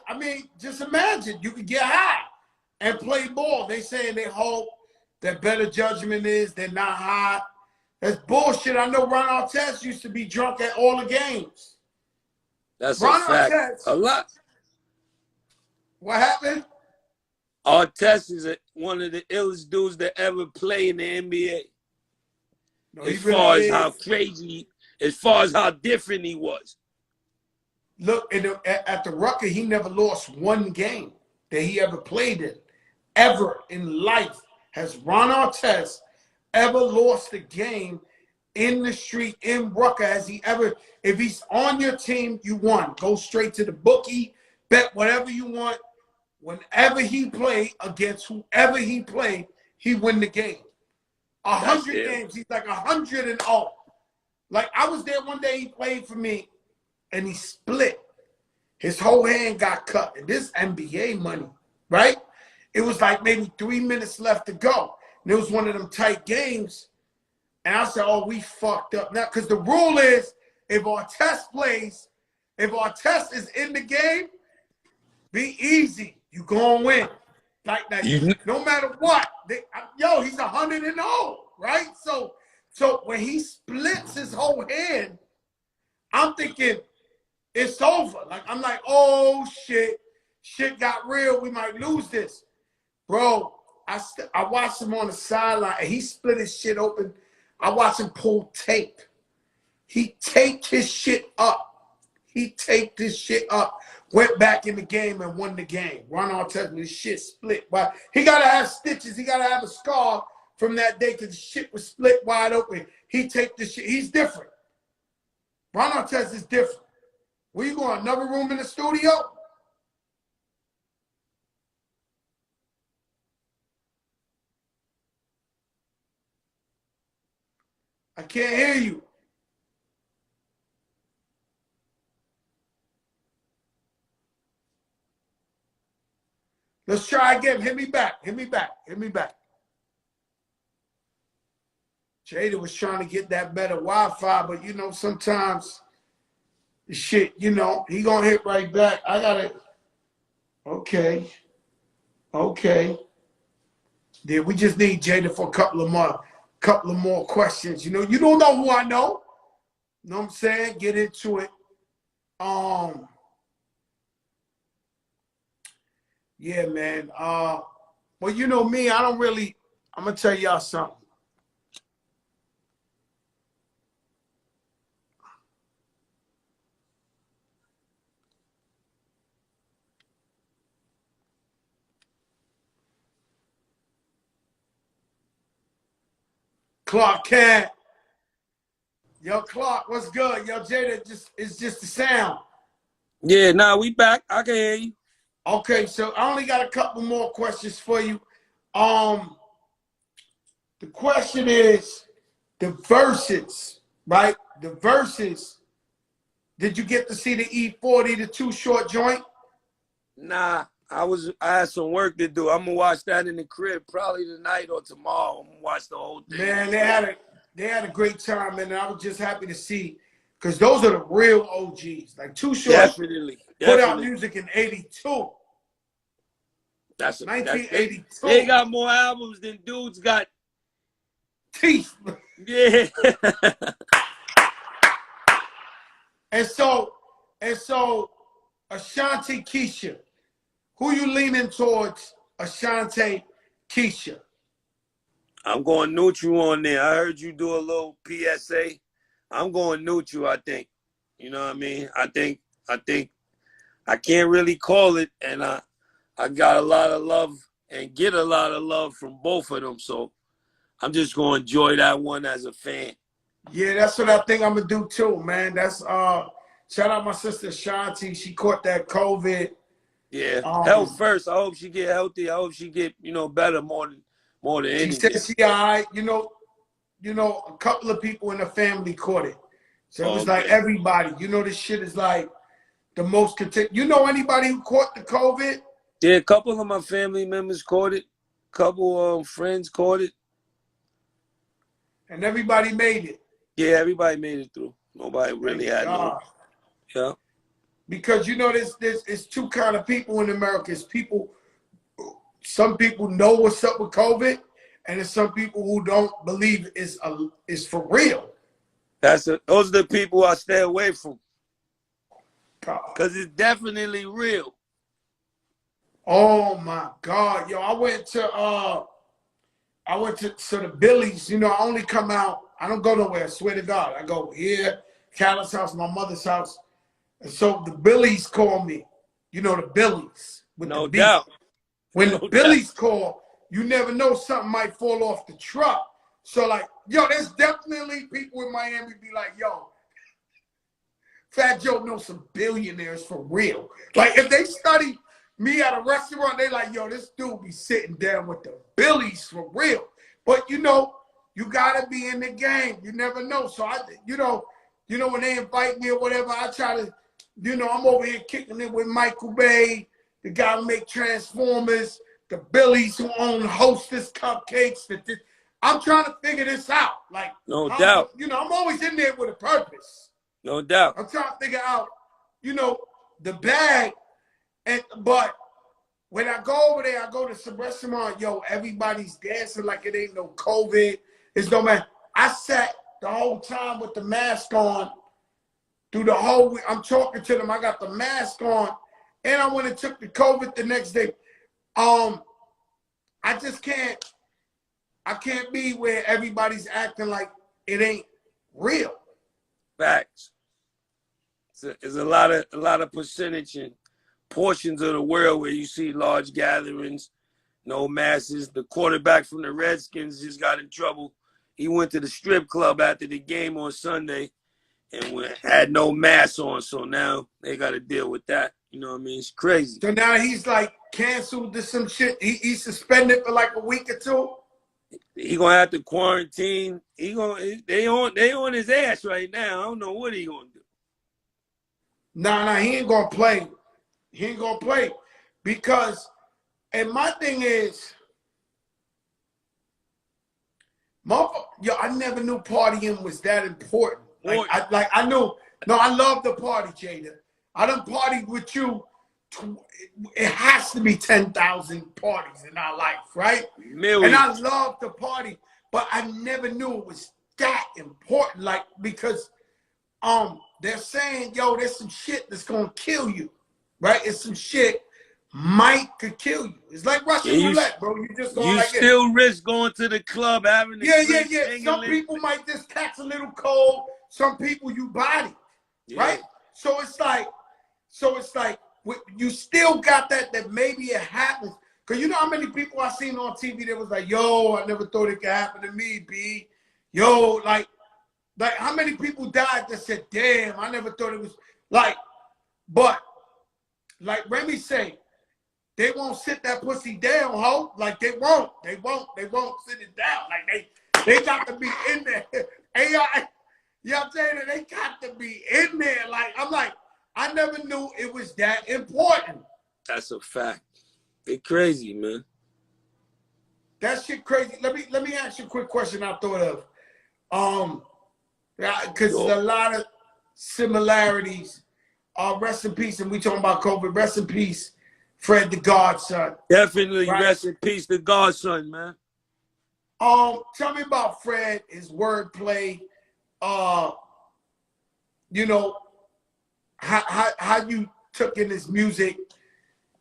Speaker 1: I mean, just imagine you could get high and play ball. They saying they hope that better judgment is they're not high. That's bullshit. I know Ron Artest used to be drunk at all the games.
Speaker 4: That's
Speaker 1: Ron
Speaker 4: a fact.
Speaker 1: Artest.
Speaker 4: A lot.
Speaker 1: What happened?
Speaker 4: Artest is one of the illest dudes that ever play in the NBA.
Speaker 1: No,
Speaker 4: as far as how crazy, as far as how different he was.
Speaker 1: Look, at the Rucker, he never lost one game that he ever played in. Ever in life has Ron Artest ever lost a game in the street, in Rucker? Has he ever, if he's on your team, you won. Go straight to the bookie, Bet whatever you want. Whenever he played against whoever he played, he win the game. 100 games, he's like 100-0. Like I was there one day, he played for me, and he split. His whole hand got cut. And this NBA money, right? It was like maybe 3 minutes left to go. And it was one of them tight games. And I said, oh, we fucked up now. Because the rule is, if Artest plays, if Artest is in the game, be easy. You gonna win. Like that. No matter what. He's 100-0, right? So when he splits his whole hand, I'm thinking it's over. Like I'm like, oh shit, shit got real. We might lose this, bro. I watched him on the sideline, and he split his shit open. I watched him pull tape. He taped his shit up. He taped his shit up, went back in the game and won the game. Ron Artest, his shit split. But he got to have stitches. He got to have a scar from that day because the shit was split wide open. He taped the shit. He's different. Ron Artest is different. Where you going? Another room in the studio? I can't hear you. Let's try again. Hit me back. Hit me back. Hit me back. Jada was trying to get that better Wi-Fi, but you know, sometimes the shit, you know, he gonna hit right back. I gotta. Okay. Yeah, we just need Jada for a couple of more questions. You know, you don't know who I know. You know what I'm saying? Get into it. Yeah, man. Well, you know me, I'm gonna tell y'all something. Clark Kent. Yo, Clark, what's good? Yo, Jada, it's just the sound.
Speaker 4: Yeah, nah, we back. I can hear you.
Speaker 1: Okay, so I only got a couple more questions for you. The question is the verses, right? The verses. Did you get to see the E40, the Too Short joint?
Speaker 4: Nah, I had some work to do. I'm gonna watch that in the crib probably tonight or tomorrow. I'm gonna watch the whole thing.
Speaker 1: Man, they had a great time, man. And I was just happy to see, because those are the real OGs. Like Too Short
Speaker 4: Definitely.
Speaker 1: put out music in 82.
Speaker 4: That's
Speaker 1: 1982.
Speaker 4: They got more albums than dudes got
Speaker 1: teeth.
Speaker 4: Yeah.
Speaker 1: And so Ashanti Keisha, who you leaning towards, Ashanti Keisha?
Speaker 4: I'm going neutral on there. I heard you do a little PSA. I'm going neutral, I think. You know what I mean? I think I can't really call it, and I got a lot of love and get a lot of love from both of them. So I'm just going to enjoy that one as a fan.
Speaker 1: Yeah, that's what I think I'm going to do too, man. That's shout out my sister Shanti. She caught that COVID.
Speaker 4: Yeah, health first. I hope she get healthy. I hope she get, better more than anything.
Speaker 1: She said she all right. You know, a couple of people in the family caught it. So it was like everybody. You know, this shit is like the most You know anybody who caught the COVID?
Speaker 4: Yeah, a couple of my family members caught it. A couple friends caught it.
Speaker 1: And everybody made it.
Speaker 4: Yeah, everybody made it through. Nobody really had no. Yeah. Because
Speaker 1: there's two kind of people in America. It's some people know what's up with COVID, and there's some people who don't believe it's for real.
Speaker 4: Those are the people I stay away from. Because it's definitely real.
Speaker 1: Oh my God, yo! I went to the Billy's. I only come out. I don't go nowhere. I swear to God, I go here, Callus' house, my mother's house, and so the Billy's call me. The Billy's with
Speaker 4: no
Speaker 1: the beat.
Speaker 4: doubt.
Speaker 1: When the Billy's call, you never know, something might fall off the truck. So like, yo, there's definitely people in Miami be like, yo, Fat Joe knows some billionaires for real. Like, if they study me at a restaurant, they like, yo, this dude be sitting down with the billies for real. But, you know, you got to be in the game. You never know. So, you know, when they invite me or whatever, I try to, you know, I'm over here kicking it with Michael Bay, the guy who make Transformers, the Billies who own Hostess Cupcakes. I'm trying to figure this out. Like,
Speaker 4: No doubt.
Speaker 1: You know, I'm always in there with a purpose.
Speaker 4: No doubt.
Speaker 1: I'm trying to figure out, you know, the bag. But when I go over there, I go to some restaurant, yo, everybody's dancing like it ain't no COVID. It's no man. I sat the whole time with the mask on through the whole week. I'm talking to them. I got the mask on. And I went and took the COVID the next day. I just can't. I can't be where everybody's acting like it ain't real.
Speaker 4: Facts. There's a lot of percentage and portions of the world where you see large gatherings, no masses. The quarterback from the Redskins just got in trouble. He went to the strip club after the game on Sunday and had no mask on. So now they got to deal with that. You know what I mean? It's crazy.
Speaker 1: So now he's like canceled to some shit. He's suspended for like a week or two.
Speaker 4: He gonna have to quarantine. They on his ass right now. I don't know what he gonna do.
Speaker 1: Nah, he ain't gonna play. He ain't gonna play because, and my thing is, yo, I never knew partying was that important. I knew. No, I love the party, Jada. I done partied with you. It has to be 10,000 parties in our life, right?
Speaker 4: Millions.
Speaker 1: And I love the party, but I never knew it was that important. Like, because they're saying, yo, there's some shit that's gonna kill you, right? It's some shit could kill you. It's like Russian roulette, bro. You just going like
Speaker 4: still risk going to the club, having
Speaker 1: yeah. Some people might just catch a little cold. Some people you body, right? So it's like you still got that maybe it happens. Because you know how many people I seen on TV that was like, yo, I never thought it could happen to me, B. Yo, like how many people died that said, damn, I never thought it was like, but like Remy say, they won't sit that pussy down, ho. Like they won't sit it down. Like they got to be in there. AI, you know what I'm saying? They got to be in there. Like, I'm like, I never knew it was that important.
Speaker 4: That's a fact. They crazy, man.
Speaker 1: That shit crazy. Let me ask you a quick question I thought of. Because there's a lot of similarities. Rest in peace, and we talking about COVID. Rest in peace, Fred the Godson.
Speaker 4: Definitely
Speaker 1: right?
Speaker 4: Rest in peace, the Godson, man.
Speaker 1: Tell me about Fred, his wordplay. You know, how you took in his music,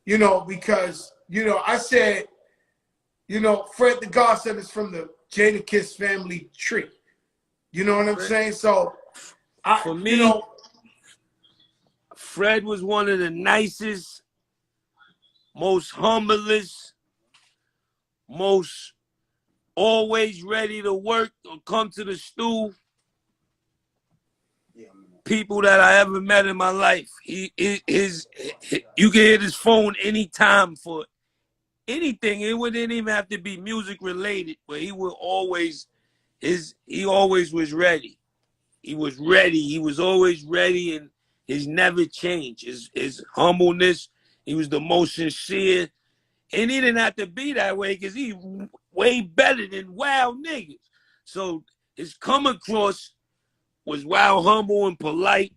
Speaker 1: you know, because, you know, I said, you know, Fred the Godson is from the Jadakiss family tree. You know what I'm saying? So,
Speaker 4: for me,
Speaker 1: you know,
Speaker 4: Fred was one of the nicest, most humblest, most always ready to work or come to the stool people that I ever met in my life. You can hit his phone anytime for anything. It wouldn't even have to be music related, but he would always he always was ready. He was ready. He was always ready, and his never changed. His humbleness. He was the most sincere, and he didn't have to be that way because he way better than wild niggas. So his come across was wild, humble, and polite,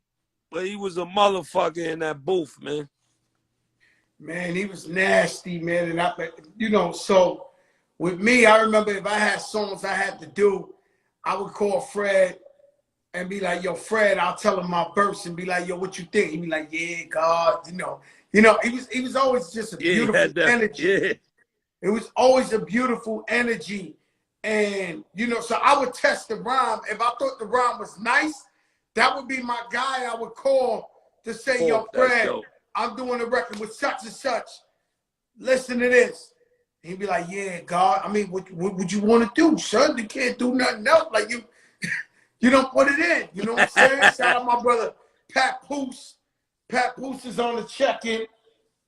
Speaker 4: but he was a motherfucker in that booth, man.
Speaker 1: Man, he was nasty, man. And you know, so with me, I remember if I had songs I had to do, I would call Fred and be like, yo, Fred, I'll tell him my verse and be like, yo, what you think? He'd be like, yeah, God, you know, he was always just a beautiful energy.
Speaker 4: Yeah.
Speaker 1: It was always a beautiful energy. And, you know, so I would test the rhyme. If I thought the rhyme was nice, that would be my guy I would call to say, yo, Fred, I'm doing a record with such and such. Listen to this. He'd be like, yeah, God, I mean, what would you want to do, son? You can't do nothing else. Like, you don't put it in. You know what I'm saying? Shout out my brother Pat Poose. Pat Poose is on the check-in.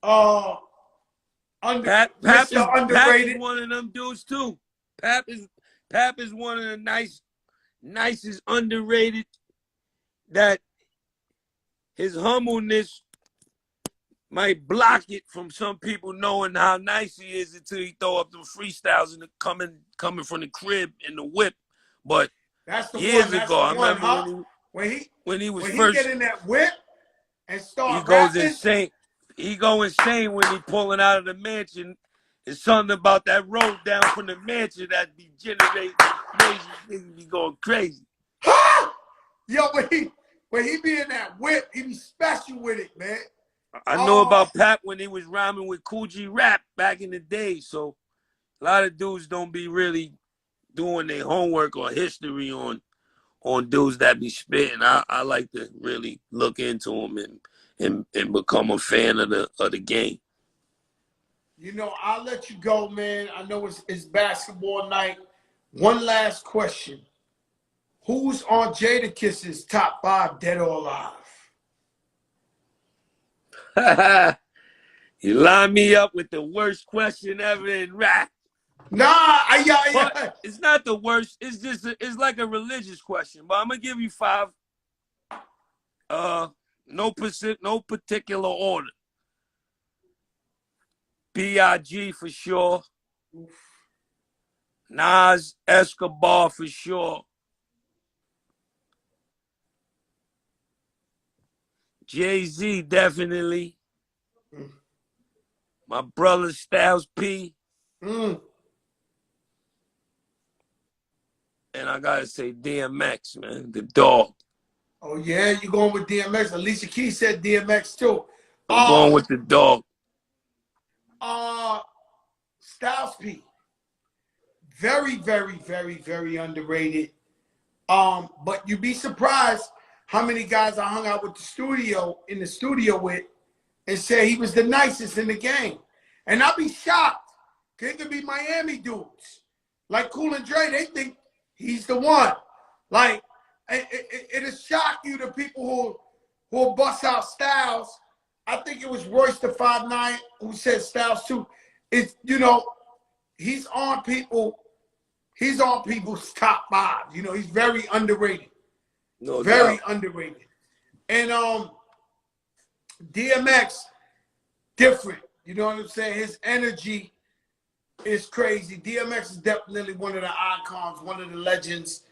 Speaker 4: Pap
Speaker 1: Mr.
Speaker 4: is
Speaker 1: Underrated.
Speaker 4: one of them dudes too. Pap is one of the nicest underrated, that his humbleness might block it from some people knowing how nice he is until he throw up them freestyles and coming from the crib in the whip. But
Speaker 1: That's the
Speaker 4: years
Speaker 1: one. That's
Speaker 4: ago,
Speaker 1: the
Speaker 4: I
Speaker 1: one,
Speaker 4: remember
Speaker 1: huh? When
Speaker 4: he was
Speaker 1: he
Speaker 4: first,
Speaker 1: get in that whip and
Speaker 4: he
Speaker 1: start
Speaker 4: goes
Speaker 1: rapping.
Speaker 4: insane. He go insane when he pulling out of the mansion. It's something about that road down from the mansion that be generating crazy. Niggas be going crazy.
Speaker 1: Yo, when he be in that whip, he be special with it, man.
Speaker 4: I know about Pap when he was rhyming with Kool G Rap back in the day. So a lot of dudes don't be really doing their homework or history on dudes that be spitting. I like to really look into them and become a fan of the game.
Speaker 1: You know, I'll let you go, man. I know it's basketball night. One last question. Who's on Jadakiss's top 5, dead or alive?
Speaker 4: You line me up with the worst question ever in rap.
Speaker 1: Nah,
Speaker 4: But it's not the worst. It's just it's like a religious question. But I'm gonna give you 5. No particular order. B.I.G. for sure. Nas, Escobar for sure. Jay-Z definitely. My brother Styles P.
Speaker 1: Mm.
Speaker 4: And I gotta say DMX, man, the dog.
Speaker 1: Oh yeah, you going with DMX? Alicia Keys said DMX too.
Speaker 4: I'm going with the dog.
Speaker 1: Styles P. Very, very, very, very underrated. But you'd be surprised how many guys I hung out with in the studio with and say he was the nicest in the game. And I'd be shocked. It could be Miami dudes. Like Cool and Dre, they think he's the one. Like, it'll shock you, the people who will bust out Styles. I think it was Royce the 5'9" who said Styles too. It's, you know, he's on people's top 5. You know, he's very underrated.
Speaker 4: No
Speaker 1: very
Speaker 4: doubt.
Speaker 1: underrated. And DMX, different. You know what I'm saying? His energy is crazy. DMX is definitely one of the icons, one of the legends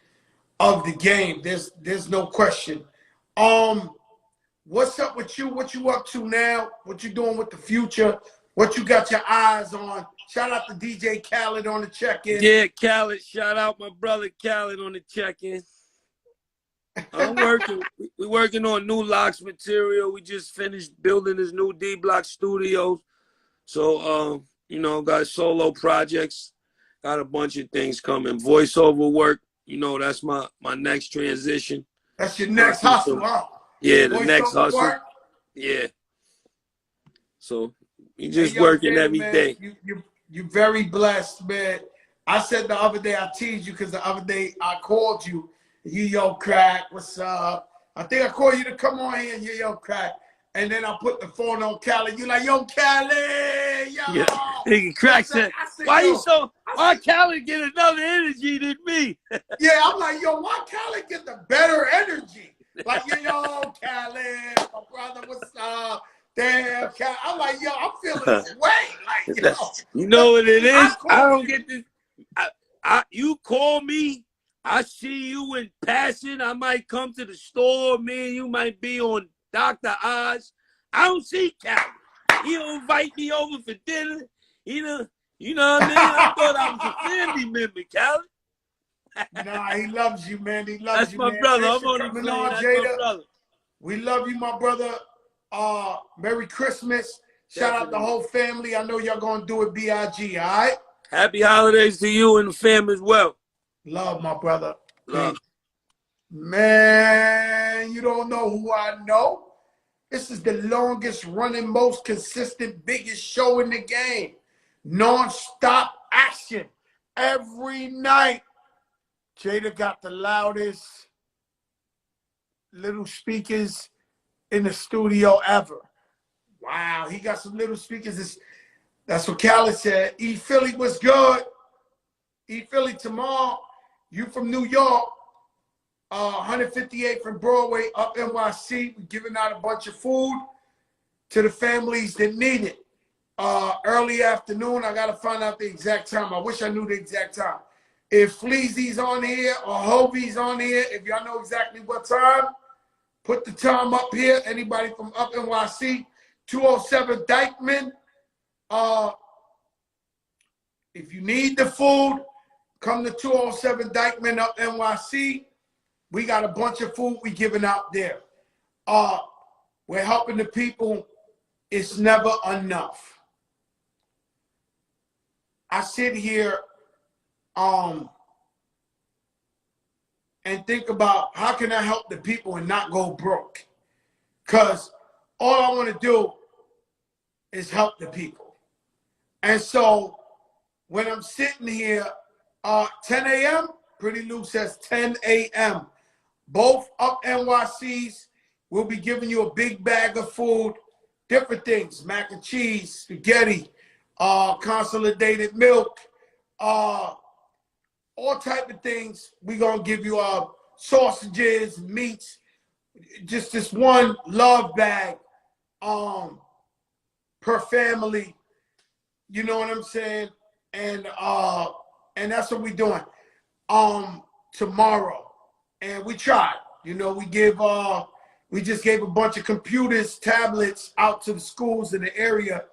Speaker 1: of the game. There's no question. What's up with you? What you up to now? What you doing with the future? What you got your eyes on? Shout out to DJ Khaled on the check-in.
Speaker 4: Yeah, Khaled. Shout out my brother Khaled on the check-in. I'm working. We're working on new Locks material. We just finished building this new D Block studio. So, you know, got solo projects. Got a bunch of things coming. Voiceover work. You know, that's my next transition.
Speaker 1: That's your next hustle, huh?
Speaker 4: Yeah, the next hustle.
Speaker 1: Work?
Speaker 4: Yeah. So we just working every day.
Speaker 1: You're very blessed, man. I said the other day, I teased you because the other day I called you. Yo, Crack, what's up? I think I called you to come on here and yo, Crack. And then I put the phone on Cali. You like, yo, Cali, yo.
Speaker 4: Yeah. Nigga, Crack said, why Cali get another energy than me?
Speaker 1: Yeah, I'm like, yo, why Cali get the better energy? Like, yo, Cali, my brother, what's up? Damn, Cali. I'm like, yo, I'm feeling this way. Like, yo.
Speaker 4: You know what it is? I don't get this. You call me. I see you in passing. I might come to the store. Me and you might be on Dr. Oz. I don't see Cali. He don't invite me over for dinner. You know what I mean? I thought I was a family member, Cali.
Speaker 1: Nah, he loves you, man. He loves you, man.
Speaker 4: That's my brother.
Speaker 1: Thanks
Speaker 4: I'm only
Speaker 1: coming
Speaker 4: playing.
Speaker 1: on,
Speaker 4: That's
Speaker 1: Jada.
Speaker 4: my brother.
Speaker 1: We love you, my brother. Merry Christmas. Shout out the whole family. I know y'all gonna do it BIG, all right?
Speaker 4: Happy holidays to you and the fam as well.
Speaker 1: Love, my brother.
Speaker 4: Love.
Speaker 1: Man, you don't know who I know. This is the longest running, most consistent, biggest show in the game. Non-stop action every night. Jada got the loudest little speakers in the studio ever. Wow, he got some little speakers. That's what Khaled said. E Philly was good. E Philly tomorrow. You from New York. 158 from Broadway up NYC. We're giving out a bunch of food to the families that need it. Early afternoon. I got to find out the exact time. I wish I knew the exact time. If Fleazy's on here or Hovey's on here, if y'all know exactly what time, put the time up here. Anybody from up NYC, 207 Dykeman. If you need the food, come to 207 Dykeman up NYC. We got a bunch of food we giving out there. We're helping the people. It's never enough. I sit here and think about how can I help the people and not go broke? Because all I want to do is help the people. And so when I'm sitting here, 10 a.m., Pretty Lou says 10 a.m. Both up NYCs will be giving you a big bag of food, different things, mac and cheese, spaghetti, consolidated milk, all type of things. We're going to give you sausages, meats, just this one love bag per family. You know what I'm saying? And that's what we're doing tomorrow. And we tried. You know, we just gave a bunch of computers, tablets out to the schools in the area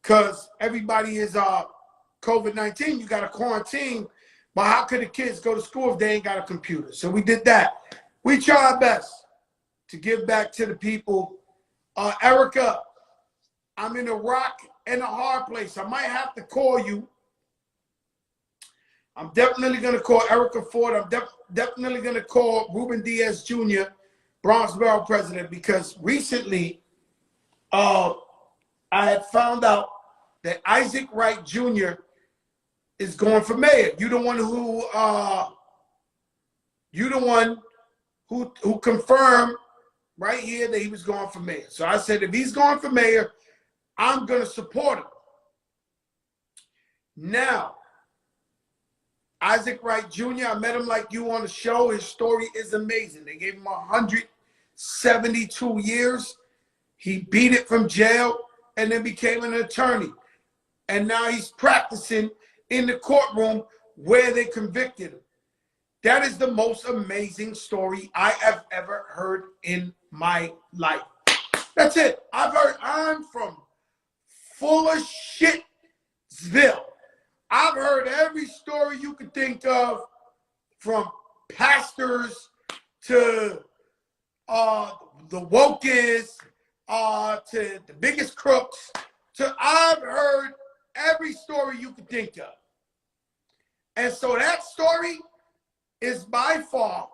Speaker 1: because everybody is COVID-19. You got to quarantine. But how could the kids go to school if they ain't got a computer? So we did that. We try our best to give back to the people. Erica, I'm in a rock and a hard place. I might have to call you. I'm definitely going to call Erica Ford. I'm definitely going to call Ruben Diaz Jr., Bronx Borough president, because recently I had found out that Isaac Wright Jr. is going for mayor. You the one who confirmed right here that he was going for mayor. So I said, if he's going for mayor, I'm going to support him. Now, Isaac Wright Jr., I met him like you on the show. His story is amazing. They gave him 172 years. He beat it from jail and then became an attorney. And now he's practicing in the courtroom where they convicted him. That is the most amazing story I have ever heard in my life. That's it. I'm from full of shitville. I've heard every story you could think of, from pastors to the wokest, to the biggest crooks. I've heard every story you could think of. And so that story is by far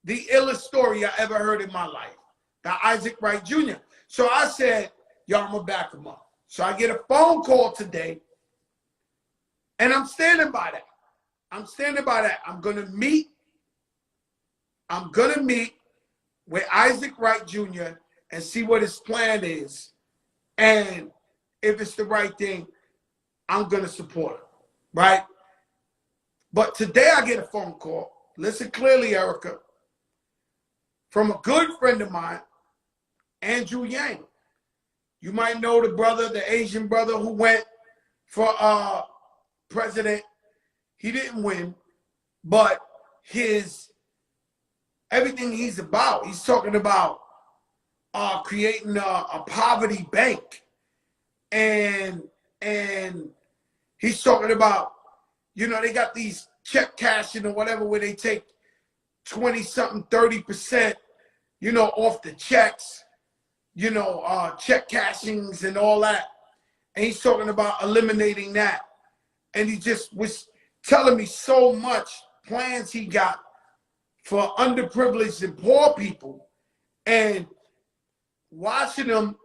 Speaker 1: the illest story I ever heard in my life. The Isaac Wright Jr. So I said, yo, I'm going to back him up. So I get a phone call today. And I'm standing by that. I'm standing by that. I'm going to meet with Isaac Wright Jr. and see what his plan is. And if it's the right thing, I'm going to support him, right? But today I get a phone call. Listen clearly, Erica. From a good friend of mine, Andrew Yang. You might know the brother, the Asian brother who went for president. He didn't win, but everything he's about, he's talking about creating a poverty bank, and he's talking about, you know, they got these check cashing or whatever where they take 20-something, 30%, you know, off the checks, you know, check cashings and all that. And he's talking about eliminating that. And he just was telling me so much plans he got for underprivileged and poor people. And watching him,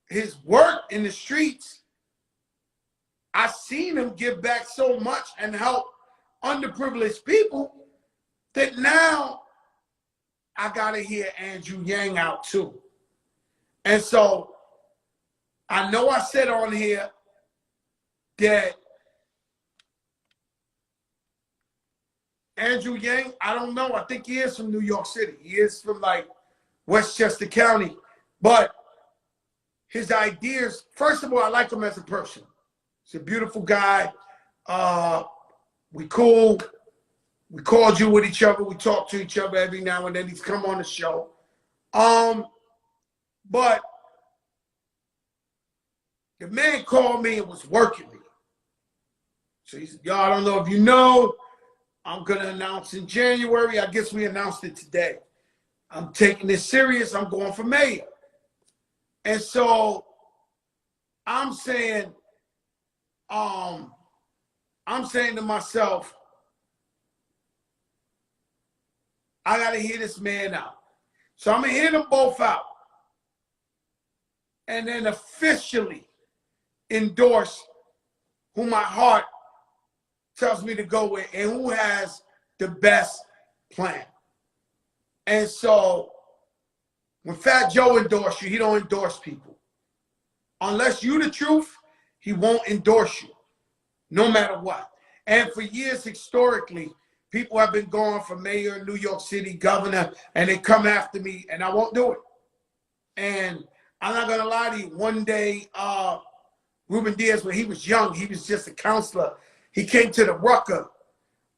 Speaker 1: his work in the streets, I seen him give back so much and help underprivileged people that now I got to hear Andrew Yang out too. And so I know I said on here that Andrew Yang, I don't know. I think he is from New York City. He is from like Westchester County. But his ideas, first of all, I like him as a person. He's a beautiful guy. We cool. We cordial with each other. We talk to each other every now and then. He's come on the show. But the man called me and was working me. So he said, y'all, I don't know if you know, I'm going to announce in January. I guess we announced it today. I'm taking this serious. I'm going for mayor. And so I'm saying to myself, I got to hear this man out. So I'm going to hear them both out. And then officially endorse who my heart tells me to go with and who has the best plan. And so when Fat Joe endorse you, he don't endorse people. Unless you the truth, he won't endorse you, no matter what. And for years, historically, people have been going for mayor, New York City, governor, and they come after me, and I won't do it. And I'm not going to lie to you. One day, Ruben Diaz, when he was young, he was just a counselor. He came to the Rucker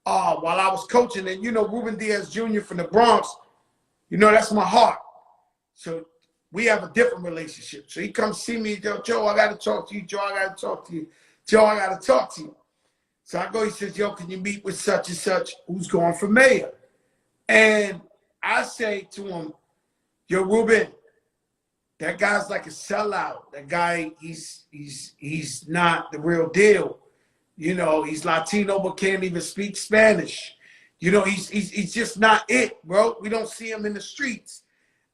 Speaker 1: while I was coaching. And, you know, Ruben Diaz Jr. from the Bronx, you know, that's my heart. So we have a different relationship. So he comes see me, Joe, I got to talk to you. Joe, I got to talk to you. Joe, I got to talk to you. So I go, he says, yo, can you meet with such and such who's going for mayor? And I say to him, yo, Ruben, that guy's like a sellout. That guy, he's not the real deal. You know, he's Latino but can't even speak Spanish. You know, he's just not it, bro. We don't see him in the streets.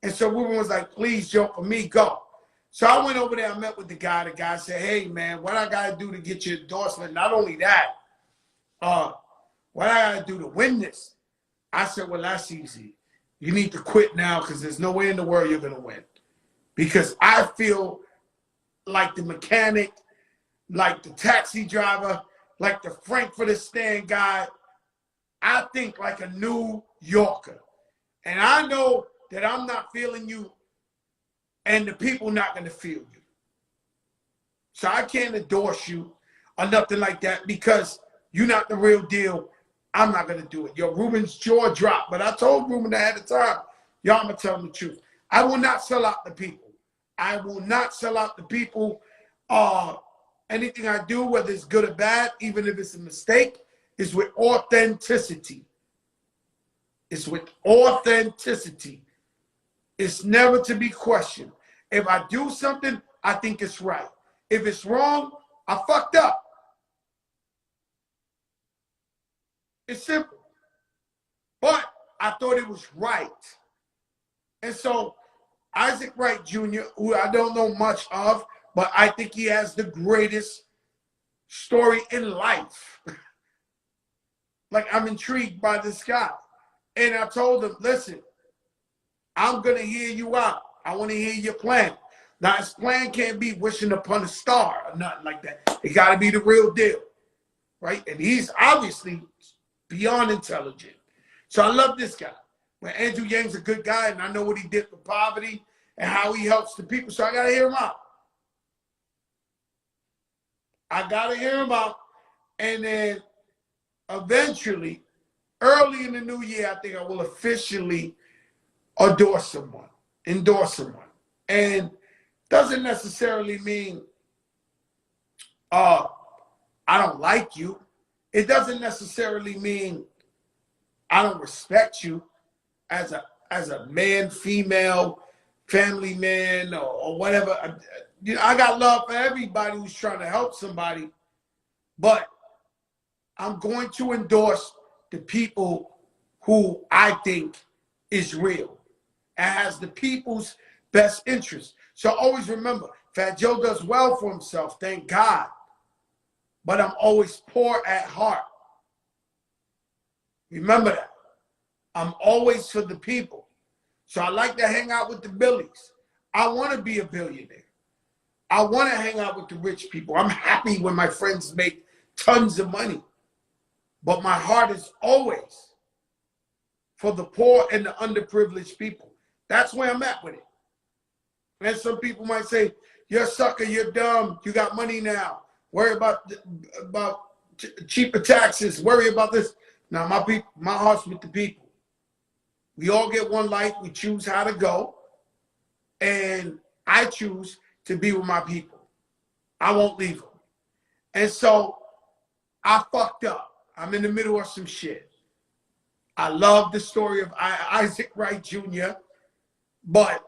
Speaker 1: And so Ruben was like, please, Joe, for me, go. So I went over there, I met with the guy. The guy said, hey, man, what I got to do to get your endorsement? Not only that, what I got to do to win this? I said, well, that's easy. You need to quit now because there's no way in the world you're going to win. Because I feel like the mechanic, like the taxi driver, like the Frankfurter stand guy. I think like a New Yorker. And I know that I'm not feeling you and the people not going to feel you. So I can't endorse you or nothing like that because you're not the real deal. I'm not going to do it. Yo, Ruben's jaw dropped. But I told Ruben ahead of time, y'all, I'm going to tell him the truth. I will not sell out the people. I will not sell out the people. Anything I do, whether it's good or bad, even if it's a mistake, is with authenticity. It's with authenticity. It's never to be questioned. If I do something, I think it's right. If it's wrong, I fucked up. It's simple. But I thought it was right. And so Isaac Wright Jr., who I don't know much of, but I think he has the greatest story in life. Like, I'm intrigued by this guy. And I told him, listen, I'm going to hear you out. I want to hear your plan. Now, his plan can't be wishing upon a star or nothing like that. It got to be the real deal, right? And he's obviously beyond intelligent. So I love this guy. When Andrew Yang's a good guy, and I know what he did for poverty and how he helps the people, so I got to hear him out. I got to hear him out. And then eventually, early in the new year, I think I will officially endorse someone. And doesn't necessarily mean I don't like you. It doesn't necessarily mean I don't respect you as a man, female, family man, or whatever. You know, I got love for everybody who's trying to help somebody, but I'm going to endorse the people who I think is real and has the people's best interest. So always remember, Fat Joe does well for himself, thank God. But I'm always poor at heart. Remember that. I'm always for the people. So I like to hang out with the Billies. I want to be a billionaire. I want to hang out with the rich people. I'm happy when my friends make tons of money. But my heart is always for the poor and the underprivileged people. That's where I'm at with it. And some people might say, you're a sucker, you're dumb, you got money now. Worry about cheaper taxes, worry about this. Now, my heart's with the people. We all get one life. We choose how to go. And I choose to be with my people. I won't leave them. And so I fucked up. I'm in the middle of some shit. I love the story of Isaac Wright Jr., but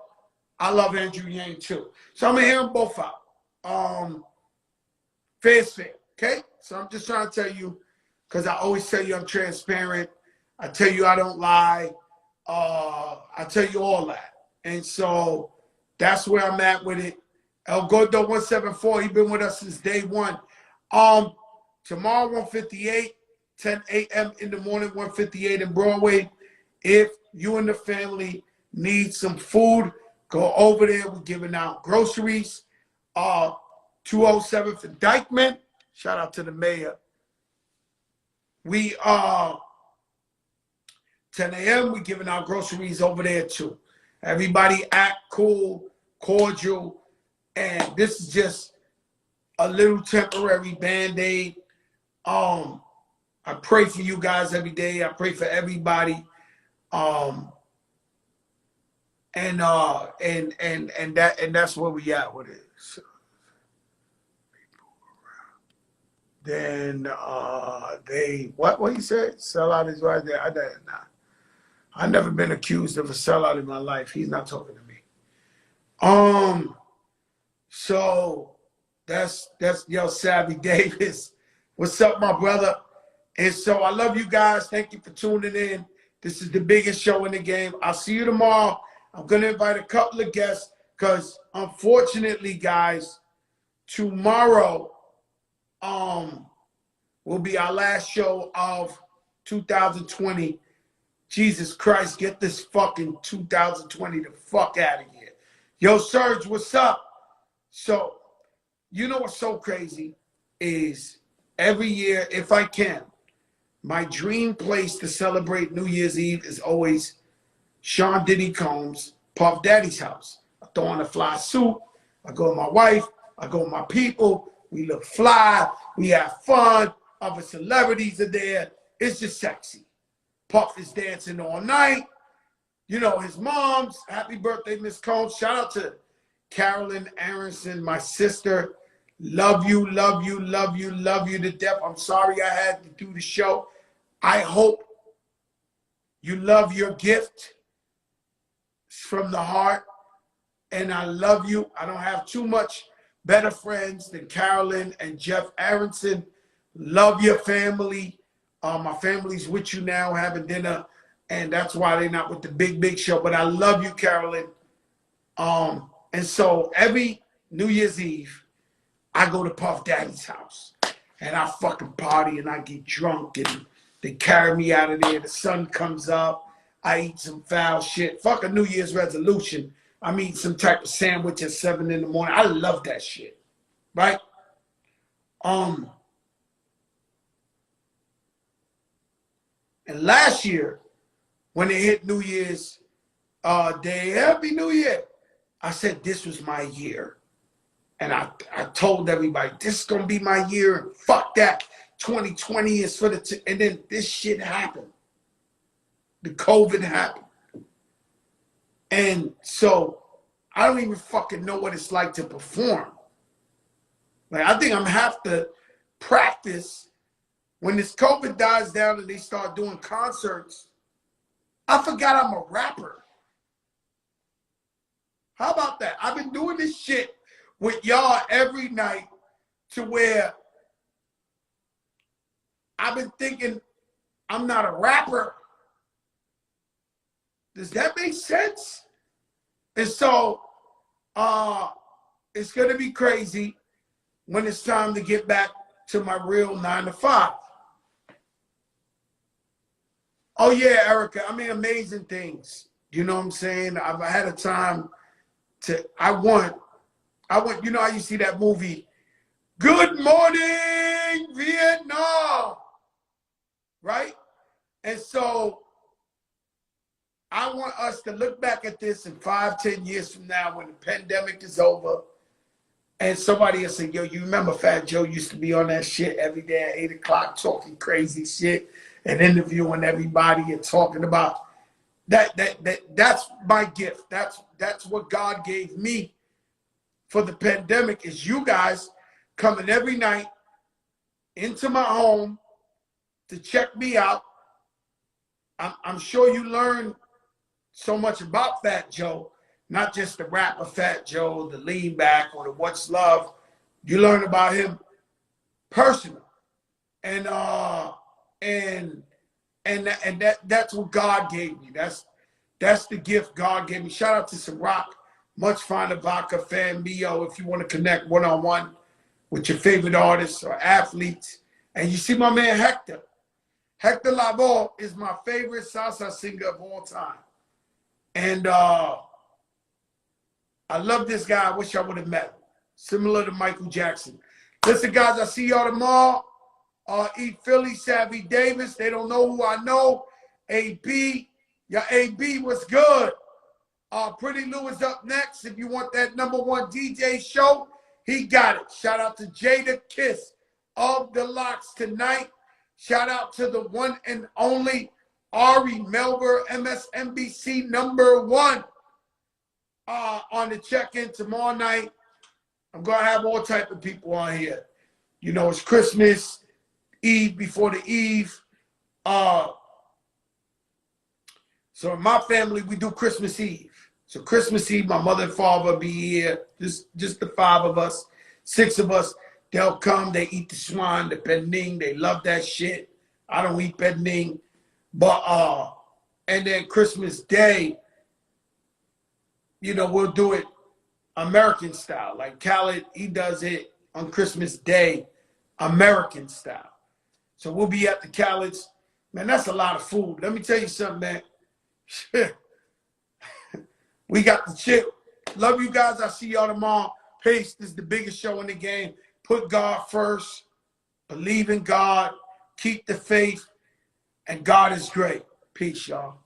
Speaker 1: I love Andrew Yang too. So I'm going to hear them both out. Fair is fair, okay? So I'm just trying to tell you, because I always tell you I'm transparent. I tell you I don't lie. I tell you all that. And so that's where I'm at with it. El Gordo 174, he's been with us since day one. Tomorrow, 158, 10 a.m. in the morning, 158 in Broadway. If you and the family need some food, go over there. We're giving out groceries. 207 for Dykeman. Shout out to the mayor. We 10 a.m. We're giving out groceries over there too. Everybody act cool, cordial, and this is just a little temporary Band-Aid. I pray for you guys every day. I pray for everybody. And that's where we at with it. So, then what he said? Sellout is right there. I never been accused of a sellout in my life. He's not talking to me. So that's Yo Savvy Davis. What's up, my brother? And so I love you guys. Thank you for tuning in. This is the biggest show in the game. I'll see you tomorrow. I'm going to invite a couple of guests because, unfortunately, guys, tomorrow will be our last show of 2020. Jesus Christ, get this fucking 2020 the fuck out of here. Yo, Serge, what's up? So, you know what's so crazy is every year, if I can, my dream place to celebrate New Year's Eve is always Sean Diddy Combs' Puff Daddy's house. I throw on a fly suit. I go with my wife. I go with my people. We look fly. We have fun. Other celebrities are there. It's just sexy. Puff is dancing all night. You know, his mom's. Happy birthday, Miss Combs. Shout out to Carolyn Aronson, my sister. Love you, love you, love you, love you to death. I'm sorry I had to do the show. I hope you love your gift. It's from the heart. And I love you. I don't have too much better friends than Carolyn and Jeff Aronson. Love your family. My family's with you now having dinner. And that's why they're not with the big show. But I love you, Carolyn. And so every New Year's Eve, I go to Puff Daddy's house. And I fucking party and I get drunk. And they carry me out of there. The sun comes up. I eat some foul shit. Fuck a New Year's resolution. I'm eating some type of sandwich at 7 in the morning. I love that shit. Right? And last year, when it hit New Year's Day, Happy New Year, I said this was my year. And I told everybody, this is going to be my year. And fuck that. 2020 is for the... And then this shit happened. The COVID happened. And so I don't even fucking know what it's like to perform. Like, I think I'm going to have to practice when this COVID dies down and they start doing concerts. I forgot I'm a rapper. How about that? I've been doing this shit with y'all every night to where I've been thinking I'm not a rapper. Does that make sense? And so it's going to be crazy when it's time to get back to my real 9 to 5. Oh, yeah, Erica. I mean, amazing things. You know what I'm saying? I've had a time I want, you know how you see that movie, Good Morning Vietnam, right? And so I want us to look back at this in 5, 10 years from now when the pandemic is over, and somebody will say, yo, you remember Fat Joe used to be on that shit every day at 8 o'clock talking crazy shit and interviewing everybody and talking about that's my gift. That's what God gave me for the pandemic, is you guys coming every night into my home to check me out. I'm sure you learn so much about Fat Joe, not just the rapper Fat Joe, the lean back, or the what's love. You learn about him personally, and that's what God gave me. That's the gift God gave me. Shout out to Ciroc, Much Finer Vodka, Fan Mio. If you want to connect one-on-one with your favorite artists or athletes, and you see my man Hector. Hector Lavoe is my favorite salsa singer of all time. And I love this guy. I wish I would have met him. Similar to Michael Jackson. Listen, guys, I see y'all tomorrow. Eat Philly, Savvy Davis. They don't know who I know. AB. Your AB was good. Pretty Lou is up next. If you want that #1 DJ show, he got it. Shout out to Jada Kiss of the Locks tonight. Shout out to the one and only Ari Melber, MSNBC #1 on the check-in tomorrow night. I'm going to have all type of people on here. You know, it's Christmas Eve before the Eve. So in my family, we do Christmas Eve. So Christmas Eve, my mother and father will be here. Just the 5 of us, 6 of us. They'll come, they eat the swan, the pending. They love that shit. I don't eat pending. But, and then Christmas Day, you know, we'll do it American style. Like Khaled, he does it on Christmas Day, American style. So we'll be at the Khaled's. Man, that's a lot of food. Let me tell you something, man. We got the chip. Love you guys. I'll see y'all tomorrow. Peace. This is the biggest show in the game. Put God first. Believe in God. Keep the faith. And God is great. Peace, y'all.